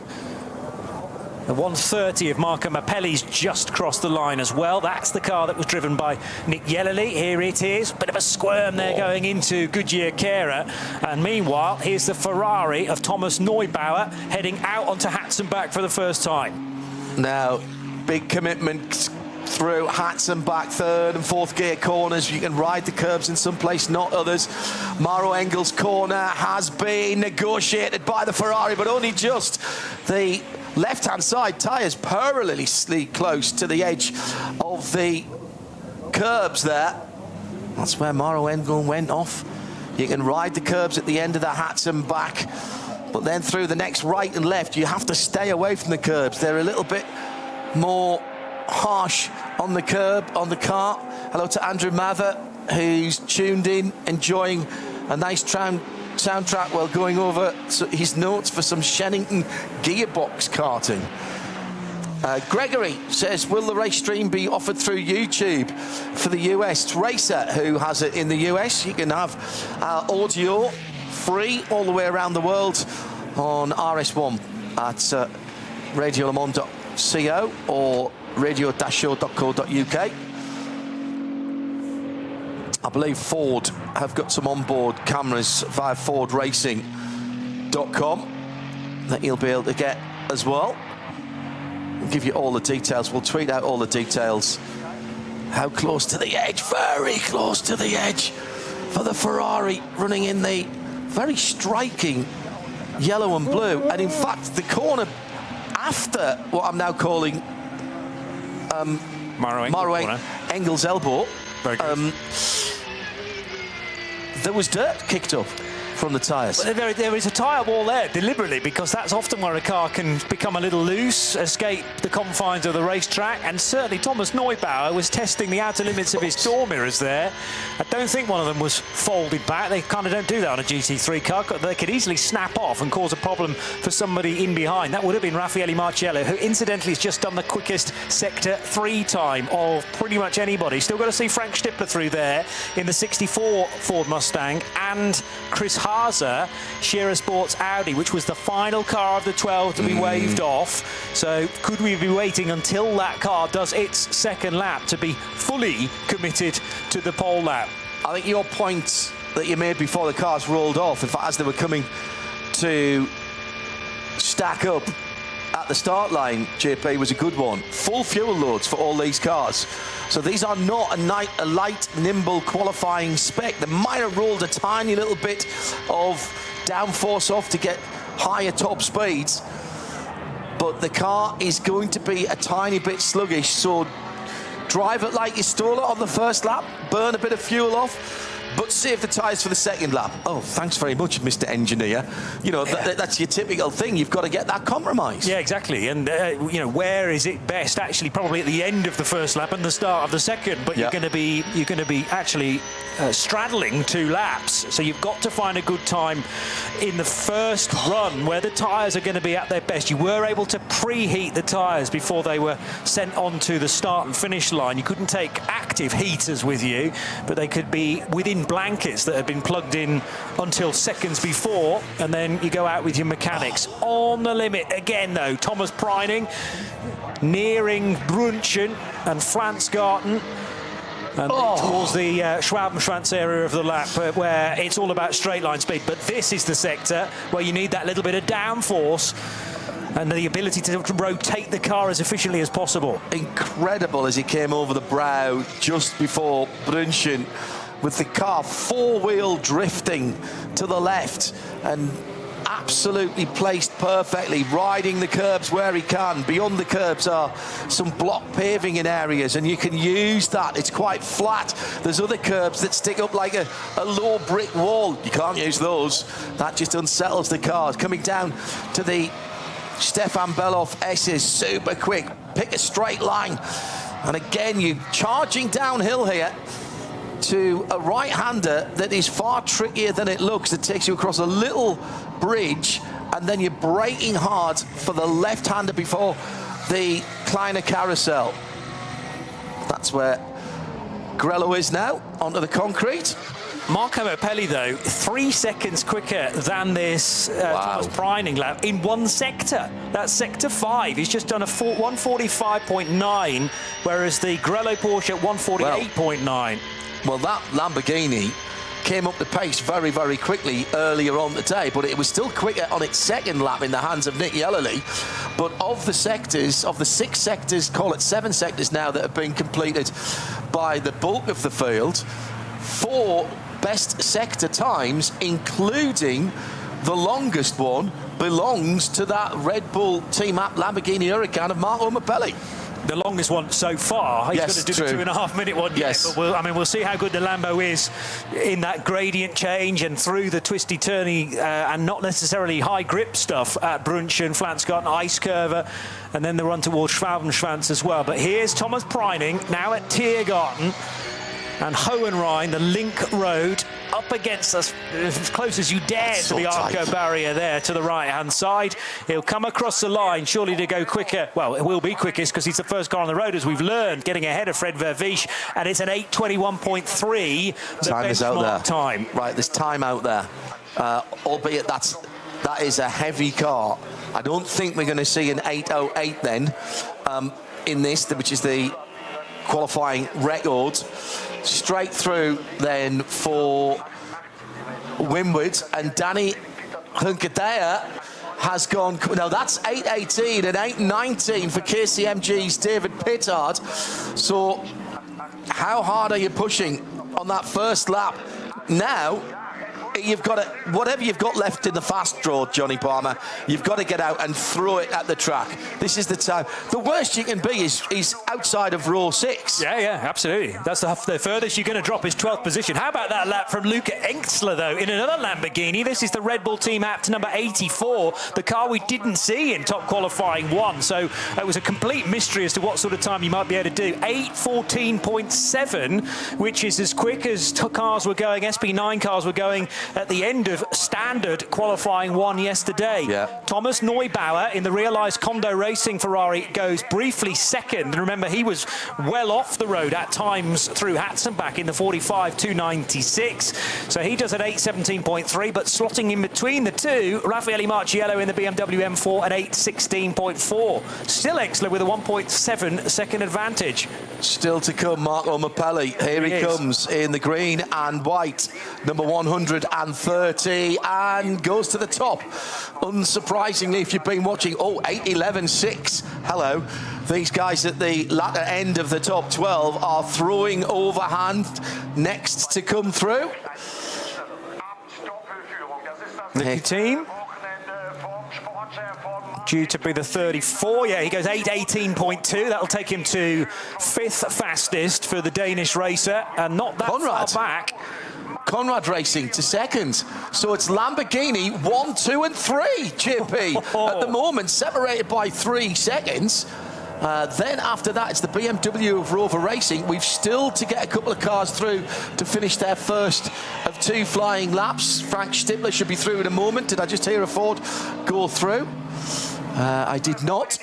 The 130 of Marco Mappelli's just crossed the line as well. That's the car that was driven by Nick Yellerly. Here it is. Bit of a squirm there going into Goodyear Kara. And meanwhile, here's the Ferrari of Thomas Neubauer heading out onto Hatzenbach for the first time. Now, big commitment through Hatzenbach, third and fourth gear corners. You can ride the curbs in some place, not others. Maro Engel's corner has been negotiated by the Ferrari, but only just. The left-hand side tyres perilously close to the edge of the curbs there. That's where Maro Engel went off. You can ride the curbs at the end of the Hatzenbach, but then through the next right and left, you have to stay away from the curbs. They're a little bit more harsh on the curb, on the car. Hello to Andrew Mather, who's tuned in, enjoying a nice soundtrack while going over his notes for some Shennington gearbox karting. Gregory says, will the race stream be offered through YouTube for the US racer who has it in the US? You can have audio free all the way around the world on RS1 at radiolemans.co or radio-show.co.uk. I believe Ford have got some onboard cameras via fordracing.com that you'll be able to get as well. We'll give you all the details. We'll tweet out all the details. How close to the edge? Very close to the edge for the Ferrari, running in the very striking yellow and blue. And in fact, the corner after what I'm now calling Maro Engel's elbow, there was dirt kicked up from the tyres. There is a tyre wall there deliberately, because that's often where a car can become a little loose, escape the confines of the racetrack, and certainly Thomas Neubauer was testing the outer limits of his door mirrors there. I don't think one of them was folded back. They kind of don't do that on a GT3 car. They could easily snap off and cause a problem for somebody in behind. That would have been Raffaele Marciello, who incidentally has just done the quickest Sector 3 time of pretty much anybody. Still got to see Frank Stippler through there in the 64 Ford Mustang, and Chris Haase, Shearer Sports Audi, which was the final car of the 12 to be waved off. So could we be waiting until that car does its second lap to be fully committed to the pole lap? I think your point that you made before the cars rolled off, in fact, as they were coming to stack up at the start line, JP, was a good one. Full fuel loads for all these cars. So these are not a light, nimble qualifying spec. They might have rolled a tiny little bit of downforce off to get higher top speeds, but the car is going to be a tiny bit sluggish. So drive it like you stole it on the first lap, burn a bit of fuel off, but save the tyres for the second lap. Oh, thanks very much, Mr. Engineer. You know, that's your typical thing. You've got to get that compromise. Yeah, exactly. And, you know, where is it best? Actually, probably at the end of the first lap and the start of the second. But you're going to be actually straddling 2 laps. So you've got to find a good time in the first run where the tyres are going to be at their best. You were able to preheat the tyres before they were sent onto the start and finish line. You couldn't take active heaters with you, but they could be within blankets that had been plugged in until seconds before, and then you go out with your mechanics. On the limit again, though, Thomas Preining nearing Brunchen and Flansgarten, and towards the Schwabenschwanz area of the lap, where it's all about straight line speed. But this is the sector where you need that little bit of downforce and the ability to rotate the car as efficiently as possible. Incredible as he came over the brow just before Brunchen, with the car four-wheel drifting to the left and absolutely placed perfectly, riding the curbs where he can. Beyond the curbs are some block paving in areas, and you can use that. It's quite flat. There's other curbs that stick up like a low brick wall. You can't use those. That just unsettles the cars. Coming down to the Stefan Beloff S's, super quick. Pick a straight line. And again, you're charging downhill here to a right-hander that is far trickier than it looks. It takes you across a little bridge, and then you're braking hard for the left-hander before the Kleiner Carousel. That's where Grello is now, onto the concrete. Marco Appelli, though, 3 seconds quicker than this Thomas Preining lap in one sector. That's sector 5. He's just done a 145.9, whereas the Grello Porsche at 148.9. Well, that Lamborghini came up the pace very, very quickly earlier on today, but it was still quicker on its second lap in the hands of Nick Yellerly. But of the sectors, of the 6 sectors, call it 7 sectors now that have been completed by the bulk of the field, 4 best sector times, including the longest one, belongs to that Red Bull Team App Lamborghini Huracan of Marco Appelli. The longest one so far. He's Yes, got to do true. the 2.5 minute one. Yes. Yet, but we'll see how good the Lambo is in that gradient change and through the twisty turny and not necessarily high grip stuff at Brunchen, Flansgarten, Ice Curver, and then the run towards Schwabenschwanz as well. But here's Thomas Preining now at Tiergarten and Hohenrhein, the link road, up against us as close as you dare to the Arco barrier there to the right-hand side. He'll come across the line, surely to go quicker. Well, it will be quickest because he's the first car on the road, as we've learned, getting ahead of Fred Vervisch, and it's an 8:21.3, the Time is out there. time. Right, there's time out there, albeit that is a heavy car. I don't think we're going to see an 8:08 then in this, which is the qualifying record. Straight through then for Winward, and Danny Hunkadea has gone. Now that's 8.18 and 8.19 for KCMG's David Pittard. So how hard are you pushing on that first lap? Now you've got to, whatever you've got left in the fast draw, Johnny Palmer, you've got to get out and throw it at the track. This is the time. The worst you can be is outside of row 6. Yeah, absolutely. That's the furthest you're going to drop is 12th position. How about that lap from Luca Engstler, though, in another Lamborghini? This is the Red Bull team apt number 84, the car we didn't see in top qualifying 1. So it was a complete mystery as to what sort of time you might be able to do. 8:14.7, which is as quick as cars were going, SP9 cars were going at the end of standard qualifying 1 yesterday. Yeah. Thomas Neubauer in the Realized Condo Racing Ferrari goes briefly second. And remember, he was well off the road at times through Hatzenbach in the 45.296. So he does at 8:17.3, but slotting in between the two, Raffaele Marciello in the BMW M4 at 8:16.4. Still Exler with a 1.7 second advantage. Still to come, Marco Mappelli. Here he comes in the green and white, number 130, and goes to the top. Unsurprisingly, if you've been watching, 8:11.6. Hello. These guys at the latter end of the top 12 are throwing overhand next to come through. The team due to be the 34. Yeah, he goes 8:18.2. That'll take him to 5th fastest for the Danish racer, and not that far back. Conrad Racing to 2nd. So it's Lamborghini 1, 2 and 3, JP. At the moment, separated by 3 seconds. Then after that, it's the BMW of Rover Racing. We've still to get a couple of cars through to finish their first of 2 flying laps. Frank Stippler should be through in a moment. Did I just hear a Ford go through? I did not.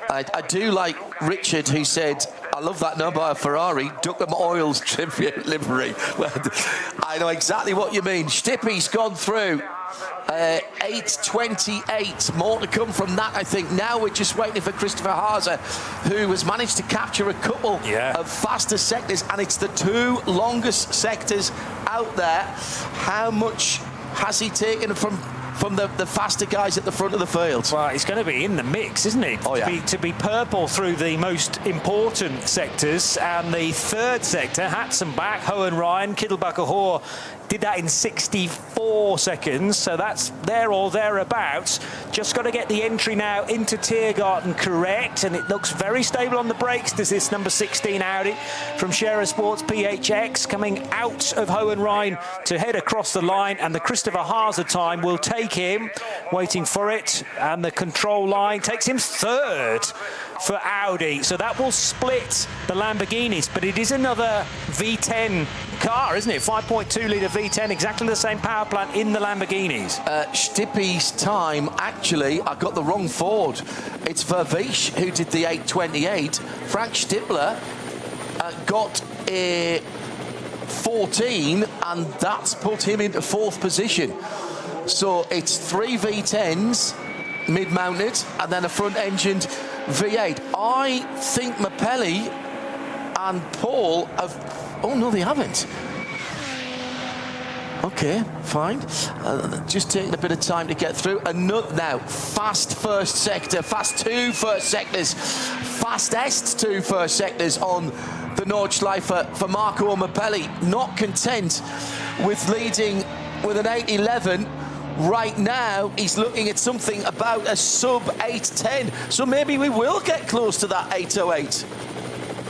I do like Richard, who said, I love that number of Ferrari, Duckham Oil's tribute livery. Well, I know exactly what you mean. Stippy's gone through. 8:28. More to come from that, I think. Now we're just waiting for Christopher Haase, who has managed to capture a couple of faster sectors, and it's the 2 longest sectors out there. How much has he taken from the faster guys at the front of the field? Well, it's going to be in the mix, isn't it? To be purple through the most important sectors, and the 3rd sector, Hatzenbach, Hohenrhein, Kittelbacher-Hohe, did that in 64 seconds, so that's there or thereabouts. Just got to get the entry now into Tiergarten correct, and it looks very stable on the brakes. There's this number 16 Audi from Scherer Sports PHX coming out of Hohenrhein to head across the line, and the Christopher Haase time will take him, waiting for it, and the control line takes him 3rd for Audi. So that will split the Lamborghinis, but it is another V10 car, isn't it? 5.2 litre V10, exactly the same power plant in the Lamborghinis. Stippy's time, actually, I got the wrong Ford. It's Vervish who did the 8:28. Frank Stippler got a 14, and that's put him into 4th position. So it's 3 V10s mid-mounted and then a front-engined V8. I think Mappelli and Paul have... Oh, no, they haven't. Okay, fine. Just taking a bit of time to get through. Now, fast first sector, fast 2 first sectors, fastest 2 first sectors on the Nordschleife for Marco Mappelli. Not content with leading with an 8:11. Right now, he's looking at something about a sub 8:10. So maybe we will get close to that 8:08.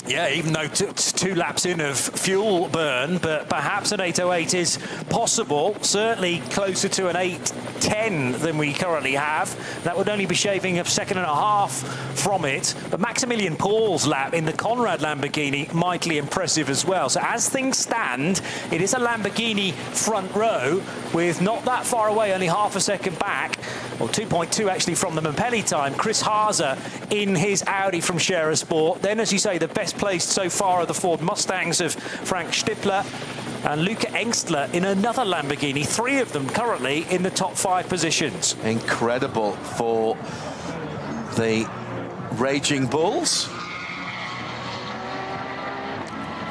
Yeah, even though it's 2 laps in of fuel burn, but perhaps an 8:08 is possible. Certainly closer to an 8:10 than we currently have. That would only be shaving a second and a half from it. But Maximilian Paul's lap in the Conrad Lamborghini, mightily impressive as well. So as things stand, it is a Lamborghini front row with not that far away, only half a second back, or 2.2 actually from the Mappelli time. Chris Haase in his Audi from Scherer Sport. Then, as you say, the best placed so far are the Ford Mustangs of Frank Stippler and Luca Engstler in another Lamborghini. 3 of them currently in the top 5 positions. Incredible for the Raging Bulls.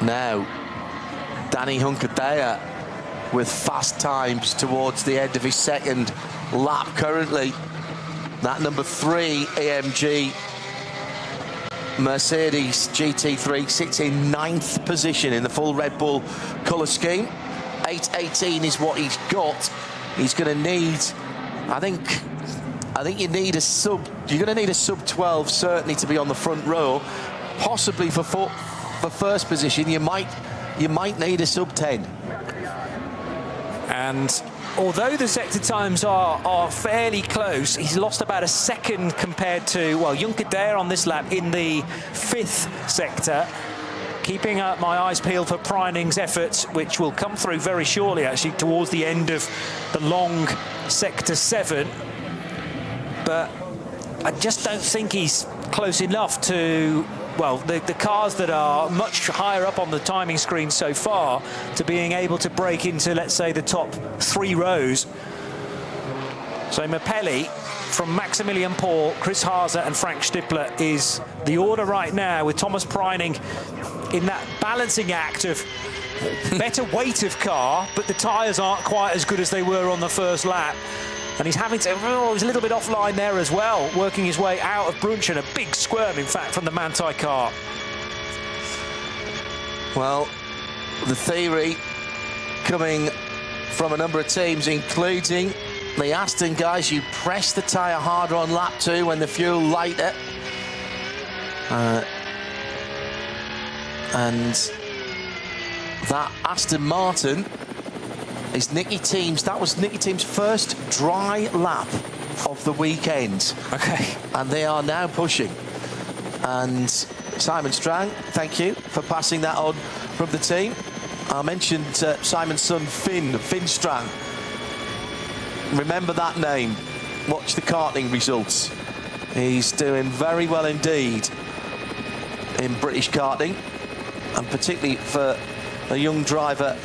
Now, Danny Hunkadea with fast times towards the end of his second lap currently. That number 3 AMG Mercedes GT3 sits in 9th position in the full Red Bull colour scheme. 8:18 is what he's got. He's going to need, I think you need a sub. You're going to need a sub 12 certainly to be on the front row. Possibly for first position, you might need a sub 10. And although the sector times are fairly close, he's lost about a second compared to, well, Juncker Daer on this lap in the 5th sector. Keeping my eyes peeled for Preining's efforts, which will come through very shortly, actually, towards the end of the long sector 7. But I just don't think he's close enough to, well, the cars that are much higher up on the timing screen so far to being able to break into, let's say, the top 3 rows. So Mapelli from Maximilian Paul, Chris Haase and Frank Stippler is the order right now, with Thomas Preining in that balancing act of better weight of car, but the tyres aren't quite as good as they were on the first lap. And he's having to, he's a little bit offline there as well, working his way out of Brunchen. A big squirm, in fact, from the Manthey car. Well, the theory coming from a number of teams, including the Aston guys, you press the tyre harder on lap 2 when the fuel lighter. And that Aston Martin is Nicky Thiem's. That was Nicky Thiem's first dry lap of the weekend. Okay. And they are now pushing. And Simon Strang, thank you for passing that on from the team. I mentioned Simon's son Finn Strang. Remember that name. Watch the karting results. He's doing very well indeed in British karting, and particularly for a young driver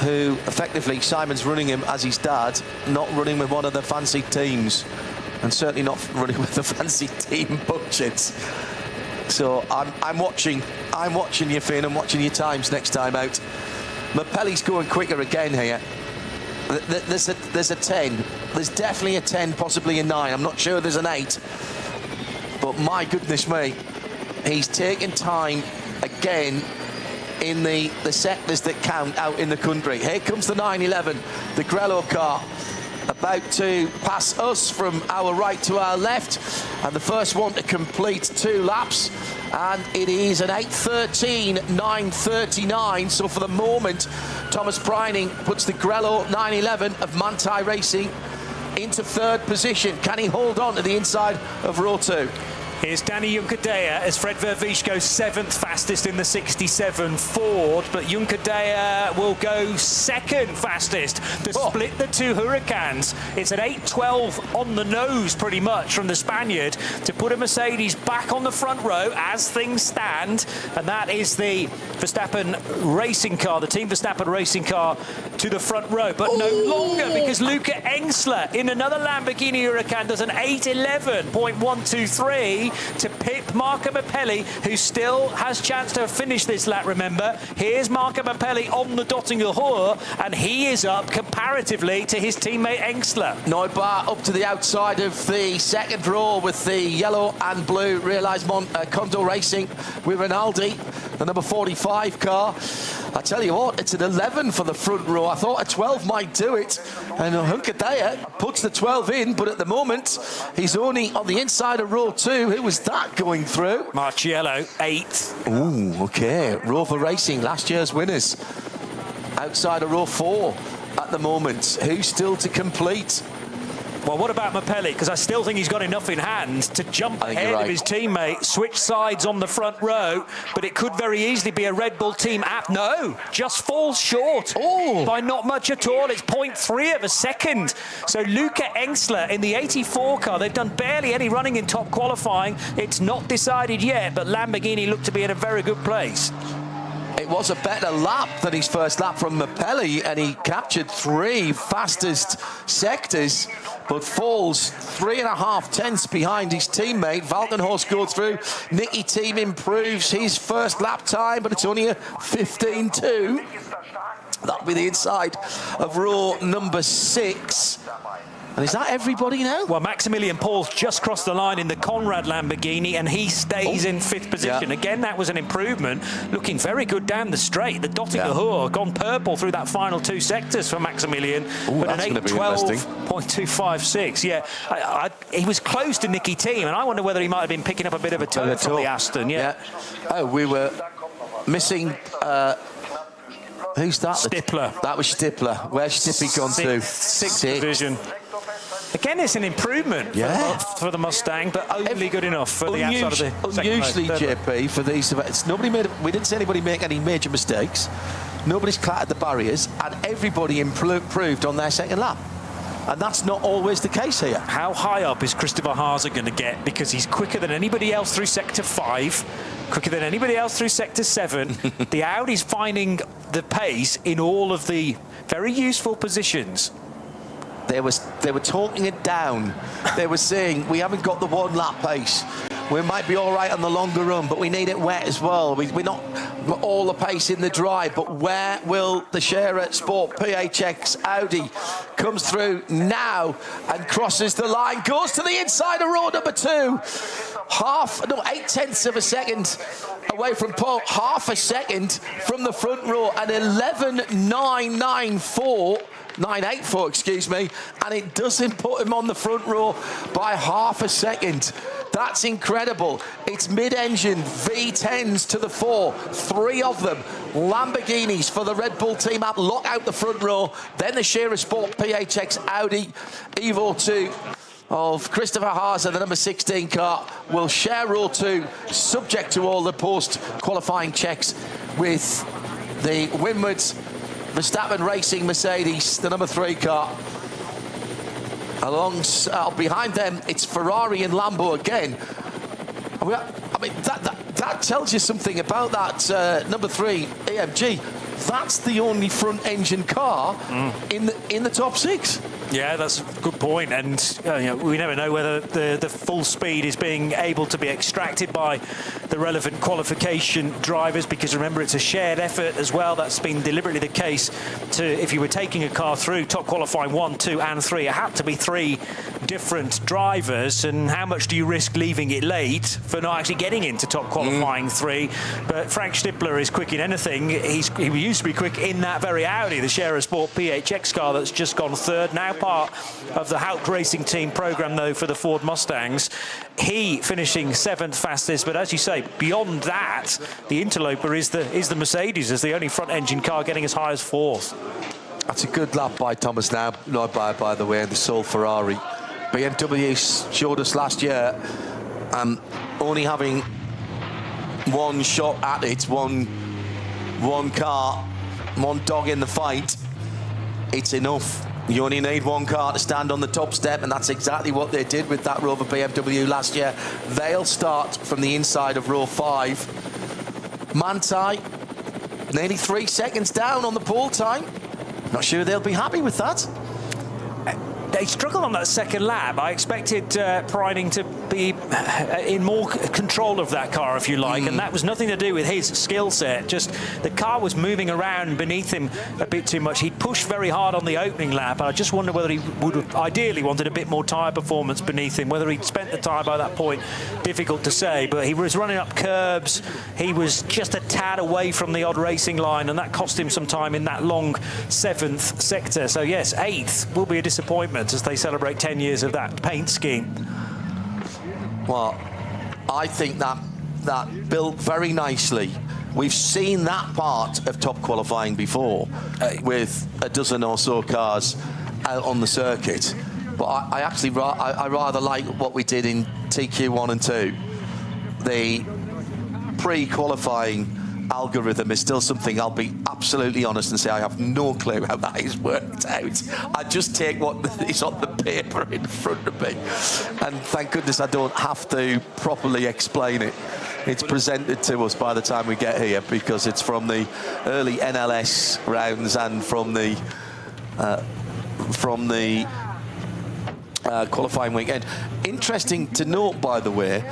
who effectively Simon's running him as his dad, not running with one of the fancy teams, and certainly not running with the fancy team budgets. So I'm watching you, Finn. I'm watching your times next time out. Mapelli's going quicker again here. There's a 10. There's definitely a 10, possibly a 9. I'm not sure there's an 8. But my goodness me, he's taking time again in the sectors that count out in the country. Here comes the 911, the Grello car, about to pass us from our right to our left, and the first one to complete 2 laps, and it is an 8:13, 9:39. So for the moment, Thomas Preining puts the Grello 911 of Manthey Racing into 3rd position. Can he hold on to the inside of row 2? Here's Danny Juncker Daer as Fred Vervisch goes 7th fastest in the 67 Ford, but Juncker Daer will go 2nd fastest to split the 2 Hurricanes. It's an 8:12 on the nose pretty much from the Spaniard to put a Mercedes back on the front row as things stand, and that is the Verstappen racing car, the Team Verstappen racing car to the front row, but no longer, because Luca Engsler in another Lamborghini Huracan does an 8:11.123 to pip Marco Mapelli, who still has chance to finish this lap, remember. Here's Marco Mapelli on the Dottinger Hohe, and he is up comparatively to his teammate Engsler. Neubauer up to the outside of the 2nd row with the yellow and blue Realised Condo Racing with Rinaldi, the number 45 car. I tell you what, it's an 11 for the front row. I thought a 12 might do it. And Juncker Daer puts the 12 in, but at the moment, he's only on the inside of row 2. Who was that going through? Marciello, 8th. Ooh, okay. Rover Racing, last year's winners. Outside of row 4 at the moment. Who's still to complete? Well, what about Mapelli? Because I still think he's got enough in hand to jump ahead of his teammate, switch sides on the front row, but it could very easily be a Red Bull team app. No, just falls short by not much at all. It's 0.3 of a second. So Luca Engsler in the 84 car, they've done barely any running in top qualifying. It's not decided yet, but Lamborghini look to be in a very good place. It was a better lap than his first lap from Mapelli, and he captured 3 fastest sectors, but falls 3.5 tenths behind his teammate. Valkenhorst goes through. Nicky Thiem improves his first lap time, but it's only a 15.2. That'll be the inside of row number 6. And is that everybody now? Well, Maximilian Paul's just crossed the line in the Conrad Lamborghini, and he stays in 5th position. Yeah. Again, that was an improvement. Looking very good down the straight. The Dottinger Hoor gone purple through that final 2 sectors for Maximilian. But an 8:12.256. Yeah, he was close to Nicky Thiem, and I wonder whether he might have been picking up a bit of a toe from the Aston. Yeah. Oh, we were missing... who's that? Stippler. That was Stippler. Where's Stippy gone to? 6th division. Again, it's an improvement for the Mustang, but only good enough for the outside of the second usually, JP, for these events, we didn't see anybody make any major mistakes. Nobody's clattered the barriers, and everybody improved on their second lap. And that's not always the case here. How high up is Christopher Haase going to get? Because he's quicker than anybody else through Sector 5, quicker than anybody else through Sector 7. The Audi's finding the pace in all of the very useful positions. They were talking it down. They were saying, we haven't got the 1 lap pace. We might be all right on the longer run, but we need it wet as well. We're not all the pace in the dry, but where will the Scherer Sport PHX Audi comes through now and crosses the line, goes to the inside of row number 2. 8/10 of a second away from Paul, half a second from the front row, and 11.984, excuse me, and it doesn't put him on the front row by half a second. That's incredible. It's mid-engine V10s to the fore, 3 of them. Lamborghinis for the Red Bull team up, lock out the front row. Then the Scherer Sport PHX Audi Evo 2 of Christopher Haase, the number 16 car, will share row 2, subject to all the post-qualifying checks with the Windward's Verstappen Racing Mercedes, the number 3 car. Behind them, it's Ferrari and Lambo again. I mean, that tells you something about that number 3 AMG. That's the only front-engine car in the top 6. Yeah, that's a good point, and we never know whether the full speed is being able to be extracted by the relevant qualification drivers, because remember, it's a shared effort as well. That's been deliberately the case. If you were taking a car through top qualifying 1, 2 and 3, it had to be 3 different drivers, and how much do you risk leaving it late for not actually getting into top qualifying 3? But Frank Stippler is quick in anything. He used to be quick in that very Audi, the Scherer Sport PHX car that's just gone 3rd, now part of the Haupt Racing Team program, though, for the Ford Mustangs. He finishing 7th fastest, but as you say, beyond that, the interloper is the Mercedes as the only front-engine car getting as high as 4th. That's a good lap by Thomas now, by the way, the sole Ferrari. BMW showed us last year only having one shot at it, one car, one dog in the fight. It's enough. You only need 1 car to stand on the top step, and that's exactly what they did with that Rover BMW last year. They'll start from the inside of row 5. Manthey, nearly 3 seconds down on the pole time. Not sure they'll be happy with that. They struggled on that second lap. I expected Preining to be in more control of that car, if you like, and that was nothing to do with his skill set. Just the car was moving around beneath him a bit too much. He pushed very hard on the opening lap. I just wonder whether he would have ideally wanted a bit more tyre performance beneath him. Whether he'd spent the tyre by that point, difficult to say. But he was running up curbs. He was just a tad away from the odd racing line, and that cost him some time in that long 7th sector. So yes, 8th will be a disappointment as they celebrate 10 years of that paint scheme. Well, I think that built very nicely. We've seen that part of top qualifying before with a dozen or so cars out on the circuit. But I actually I rather like what we did in TQ1 and 2. The pre-qualifying algorithm is still something I'll be absolutely honest and say I have no clue how that is worked out. I just take what is on the paper in front of me, and thank goodness I don't have to properly explain it. It's presented to us by the time we get here, because it's from the early NLS rounds and from the qualifying weekend. Interesting to note, by the way,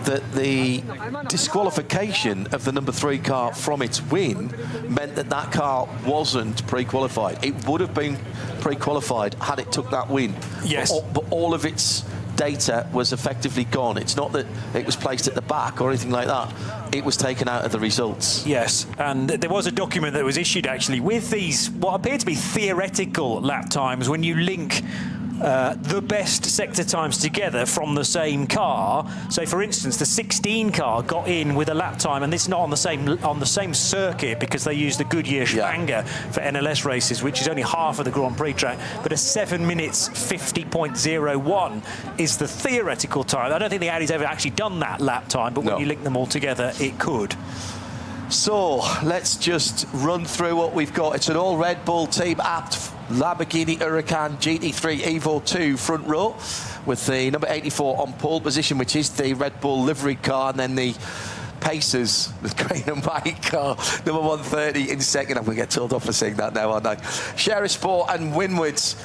that the disqualification of the number 3 car from its win meant that that car wasn't pre-qualified. It would have been pre-qualified had it took that win. Yes. But all of its data was effectively gone. It's not that it was placed at the back or anything like that. It was taken out of the results. Yes, and there was a document that was issued actually with these, what appear to be theoretical lap times, when you link the best sector times together from the same car. So, for instance, the 16 car got in with a lap time, and it's not on the same circuit because they use the Goodyear Schwanger for NLS races, which is only half of the Grand Prix track. But a 7 minutes 50.01 is the theoretical time. I don't think the Audi's ever actually done that lap time, but when you link them all together, it could. So let's just run through what we've got. It's an all Red Bull team apt Lamborghini Huracan GT3 Evo 2 front row with the number 84 on pole position, which is the Red Bull livery car, and then the Pacers, the green and white car, number 130 in second. I'm going to get told off for saying that now, aren't I? Share Sport and Winwards.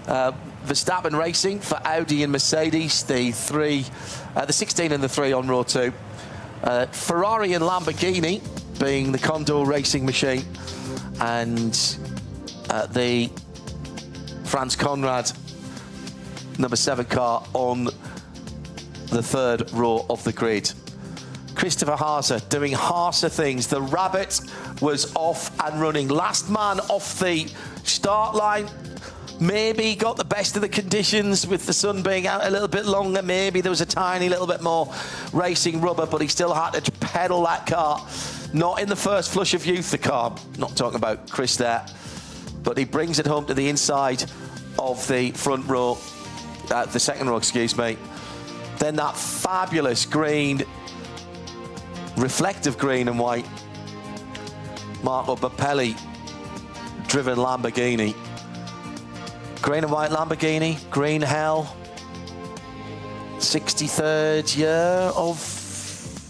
Verstappen Racing for Audi and Mercedes, the 16 and the 3 on row 2. Ferrari and Lamborghini being the Condor Racing machine, and the Franz Conrad number 7 car on the 3rd row of the grid. Christopher Haase doing Haase things. The Rabbit was off and running. Last man off the start line. Maybe got the best of the conditions with the sun being out a little bit longer. Maybe there was a tiny little bit more racing rubber, but he still had to pedal that car. Not in the first flush of youth, the car. Not talking about Chris there. But he brings it home to the inside of the front row, the second row, excuse me. Then that fabulous green, reflective green and white, Marco Bappelli driven Lamborghini. Green and white Lamborghini, green hell. 63rd year of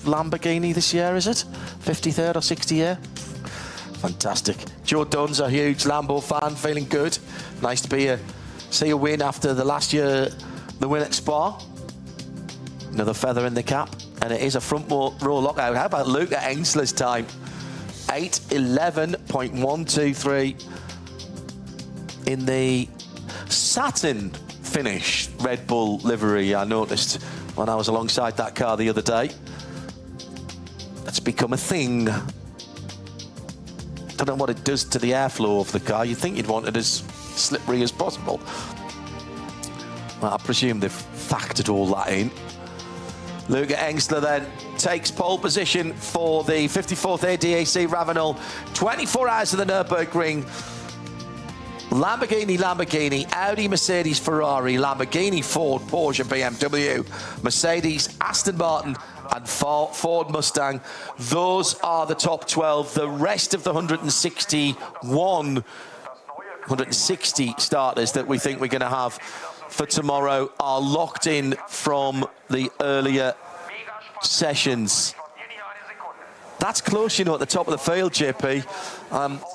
Lamborghini this year, is it? 53rd or 60th year? Fantastic. Joe Dunn's a huge Lambo fan, feeling good. Nice to see a win after the last year, the win at Spa. Another feather in the cap, and it is a front row lockout. How about Luca Engsler's time? 8:11.123 in the satin finish Red Bull livery. I noticed when I was alongside that car the other day. That's become a thing. Don't know what it does to the airflow of the car. You'd think you'd want it as slippery as possible. Well, I presume they've factored all that in. Luca Engsler then takes pole position for the 54th ADAC Ravenel. 24 hours of the Nürburgring. Lamborghini, Audi, Mercedes, Ferrari, Lamborghini, Ford, Porsche, BMW, Mercedes, Aston Martin, and Ford Mustang. Those are the top 12. The rest of the 160 starters that we think we're going to have for tomorrow are locked in from the earlier sessions. That's close, you know, at the top of the field, JP.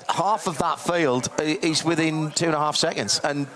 Half of that field is within 2.5 seconds, and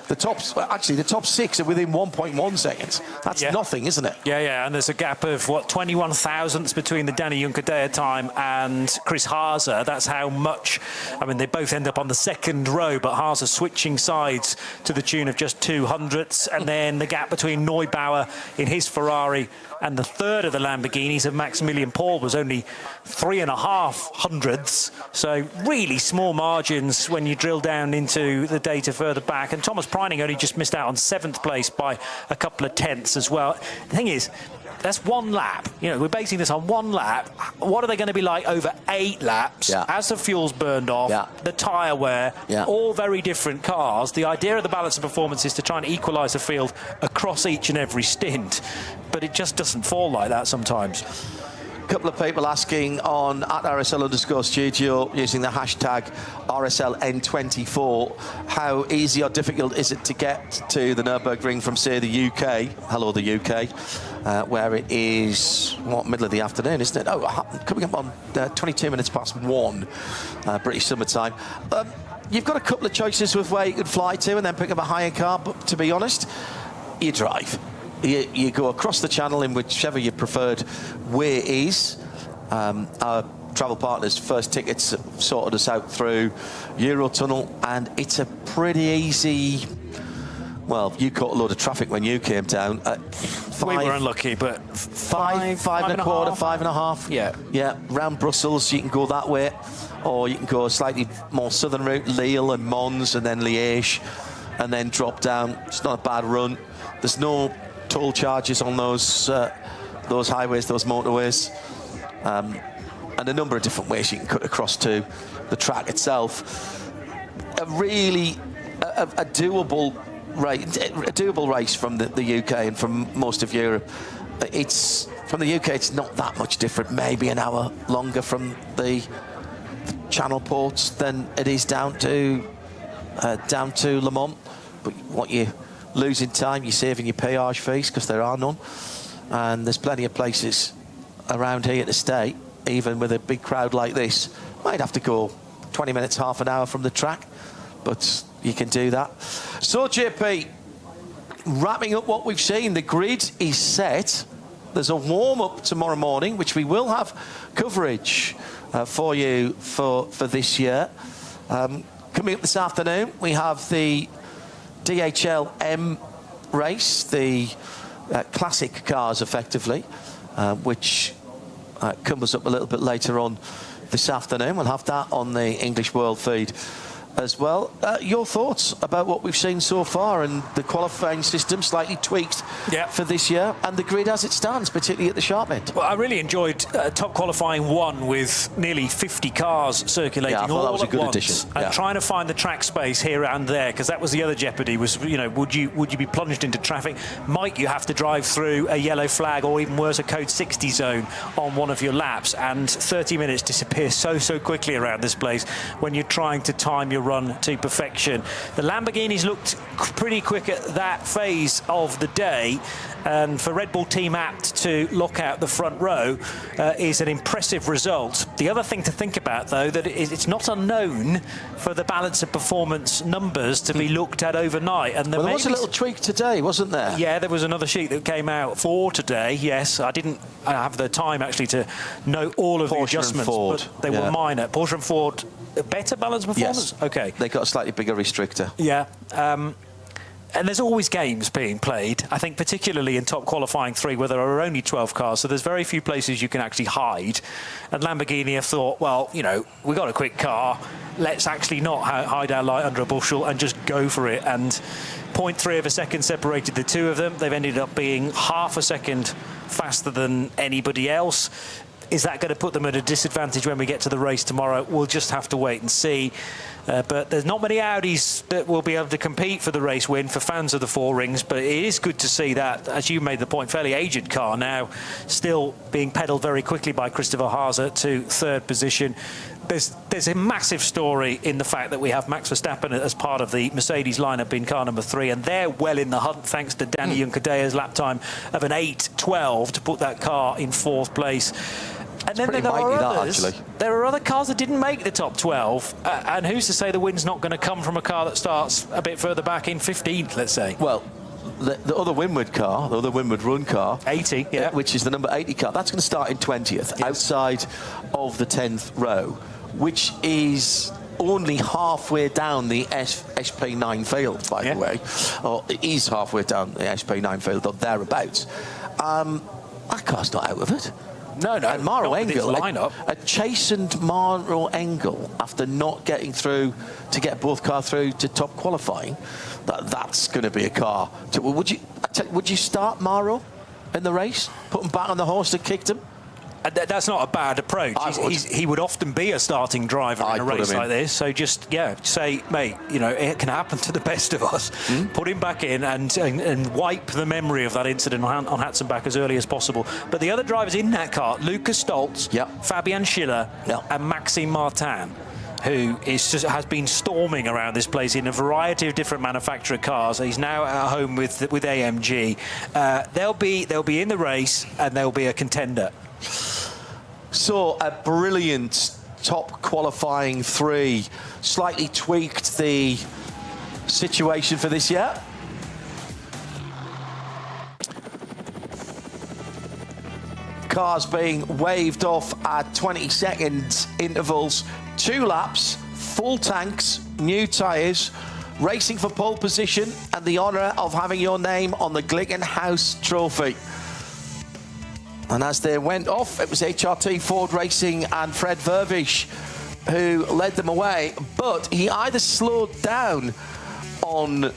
the top 6 are within 1.1 seconds. That's nothing, isn't it? Yeah, and there's a gap of, 21 thousandths between the Danny Juncadella time and Chris Haase. That's how much, they both end up on the second row, but Haase switching sides to the tune of just 200ths, and then the gap between Neubauer in his Ferrari and the third of the Lamborghinis of Maximilian Paul was only 3.5 hundredths. So really small margins when you drill down into the data further back. And Thomas Preining only just missed out on 7th place by a couple of tenths as well. The thing is, that's one lap. We're basing this on one lap. What are they going to be like over 8 laps as the fuel's burned off, the tyre wear, all very different cars. The idea of the balance of performance is to try and equalise the field across each and every stint, but it just doesn't fall like that sometimes. A couple of people asking on at RSL_studio using the hashtag RSLN24, how easy or difficult is it to get to the Nürburgring from, say, the UK? Hello, the UK, where it is, middle of the afternoon, isn't it? Coming up on 22 minutes past 1, British summertime. You've got a couple of choices with where you could fly to and then pick up a hire car, but to be honest, you drive. you go across the channel in whichever your preferred way is. Our travel partners' first tickets sorted us out through Eurotunnel, and it's a pretty easy. Well, you caught a load of traffic when you came down. We were unlucky, but five and a quarter, 5.5. Yeah. Round Brussels, you can go that way, or you can go a slightly more southern route, Lille and Mons, and then Liège, and then drop down. It's not a bad run. There's no toll charges on those highways, those motorways, and a number of different ways you can cut across to the track itself. A doable race from the UK and from most of Europe. From the UK, it's not that much different. Maybe an hour longer from the channel ports than it is down to Le Mans. But what you lose in time, you're saving your peage fees, because there are none. And there's plenty of places around here to stay, even with a big crowd like this. Might have to go 20 minutes, half an hour from the track, but you can do that. So, JP, wrapping up what we've seen, the grid is set. There's a warm-up tomorrow morning, which we will have coverage for you for this year. Coming up this afternoon, we have the DHL M race, the classic cars, effectively, which comes up a little bit later on this afternoon. We'll have that on the English World feed as well. Your thoughts about what we've seen so far, and the qualifying system slightly tweaked for this year, and the grid as it stands, particularly at the sharp end? Well, I really enjoyed top qualifying 1 with nearly 50 cars circulating all that was at a good once, addition. and trying to find the track space here and there, because that was the other jeopardy. Was, you know, would you be plunged into traffic? Might you have to drive through a yellow flag, or even worse, a code 60 zone on one of your laps? And 30 minutes disappears so quickly around this place when you're trying to time your run to perfection. The Lamborghinis looked pretty quick at that phase of the day, and for Red Bull Team Apt to lock out the front row is an impressive result. The other thing to think about, though, that it's not unknown for the balance of performance numbers to be looked at overnight. And there was a little tweak today, wasn't there? Yeah, there was another sheet that came out for today. Yes, I didn't have the time actually to note all of the adjustments, but they were minor. Porsche and Ford, a better balance performance? Yes. Okay. They got a slightly bigger restrictor. Yeah. And there's always games being played, I think, particularly in top qualifying 3, where there are only 12 cars, so there's very few places you can actually hide. And Lamborghini have thought, well, you know, we got a quick car, let's actually not hide our light under a bushel and just go for it. And 0.3 of a second separated the two of them. They've ended up being half a second faster than anybody else. Is that going to put them at a disadvantage when we get to the race tomorrow? We'll just have to wait and see. But there's not many Audis that will be able to compete for the race win for fans of the Four Rings. But it is good to see that, as you made the point, fairly aged car now still being pedalled very quickly by Christopher Haase to 3rd position. There's a massive story in the fact that we have Max Verstappen as part of the Mercedes lineup in car number 3, and they're well in the hunt thanks to Danny Juncadea's lap time of an 8:12 to put that car in 4th place. And then there are others. There are other cars that didn't make the top 12, and who's to say the win's not going to come from a car that starts a bit further back in 15th, let's say? Well, the other Winward car, the other Winward Run car, 80, which is the number 80 car, that's going to start in 20th, outside of the 10th row, which is only halfway down the SP9 field, by the way, or it is halfway down the SP9 field, or thereabouts. That car's not out of it. No. And Maro Engel, a chastened Maro Engel, after not getting through to get both cars through to top qualifying, that's going to be a car. Would you start Maro in the race? Put him back on the horse that kicked him? That's not a bad approach. He would often be a starting driver in a race like this. So just, say, mate, you know, it can happen to the best of us. Put him back in and wipe the memory of that incident on Hatzenbach as early as possible. But the other drivers in that car, Lucas Stoltz, Fabian Schiller, and Maxime Martin, who has been storming around this place in a variety of different manufacturer cars. He's now at home with AMG. They'll be in the race, and they'll be a contender. So a brilliant top qualifying 3, slightly tweaked the situation for this year. cars being waved off at 20-second intervals. 2 laps, full tanks, new tyres, racing for pole position and the honour of having your name on the Glickenhaus trophy. And as they went off, it was HRT Ford Racing and Fred Vervish who led them away, but he either slowed down on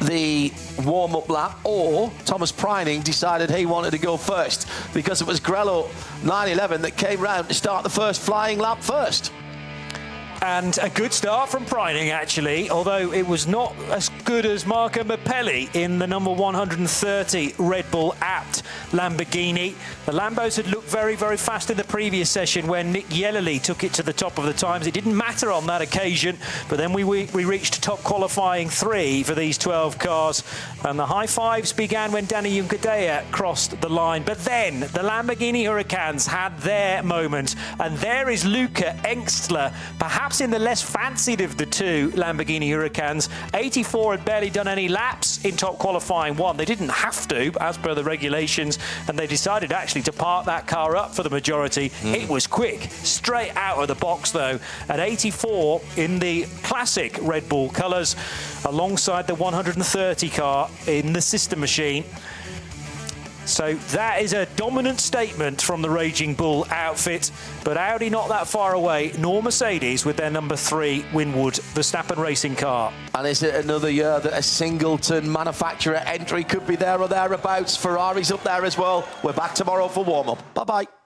the warm-up lap, or Thomas Preining decided he wanted to go first, because it was Grello 911 that came round to start the first flying lap first. And a good start from Preining, actually, although it was not as good as Marco Mappelli in the number 130 Red Bull Apt Lamborghini. The Lambos had looked very, very fast in the previous session when Nick Yellerly took it to the top of the times. It didn't matter on that occasion, but then we reached top qualifying 3 for these 12 cars, and the high fives began when Danny Juncadella crossed the line. But then the Lamborghini Huracans had their moment, and there is Luca Engstler, perhaps in the less fancied of the 2 Lamborghini Huracans. 84 had barely done any laps in top qualifying 1. They didn't have to, as per the regulations, and they decided actually to park that car up for the majority. It was quick, straight out of the box though, at 84 in the classic Red Bull colours, alongside the 130 car in the sister machine. So that is a dominant statement from the Raging Bull outfit, but Audi not that far away, nor Mercedes with their number 3 Winwood Verstappen racing car. And is it another year that a Singleton manufacturer entry could be there or thereabouts? Ferrari's up there as well. We're back tomorrow for warm-up. Bye-bye.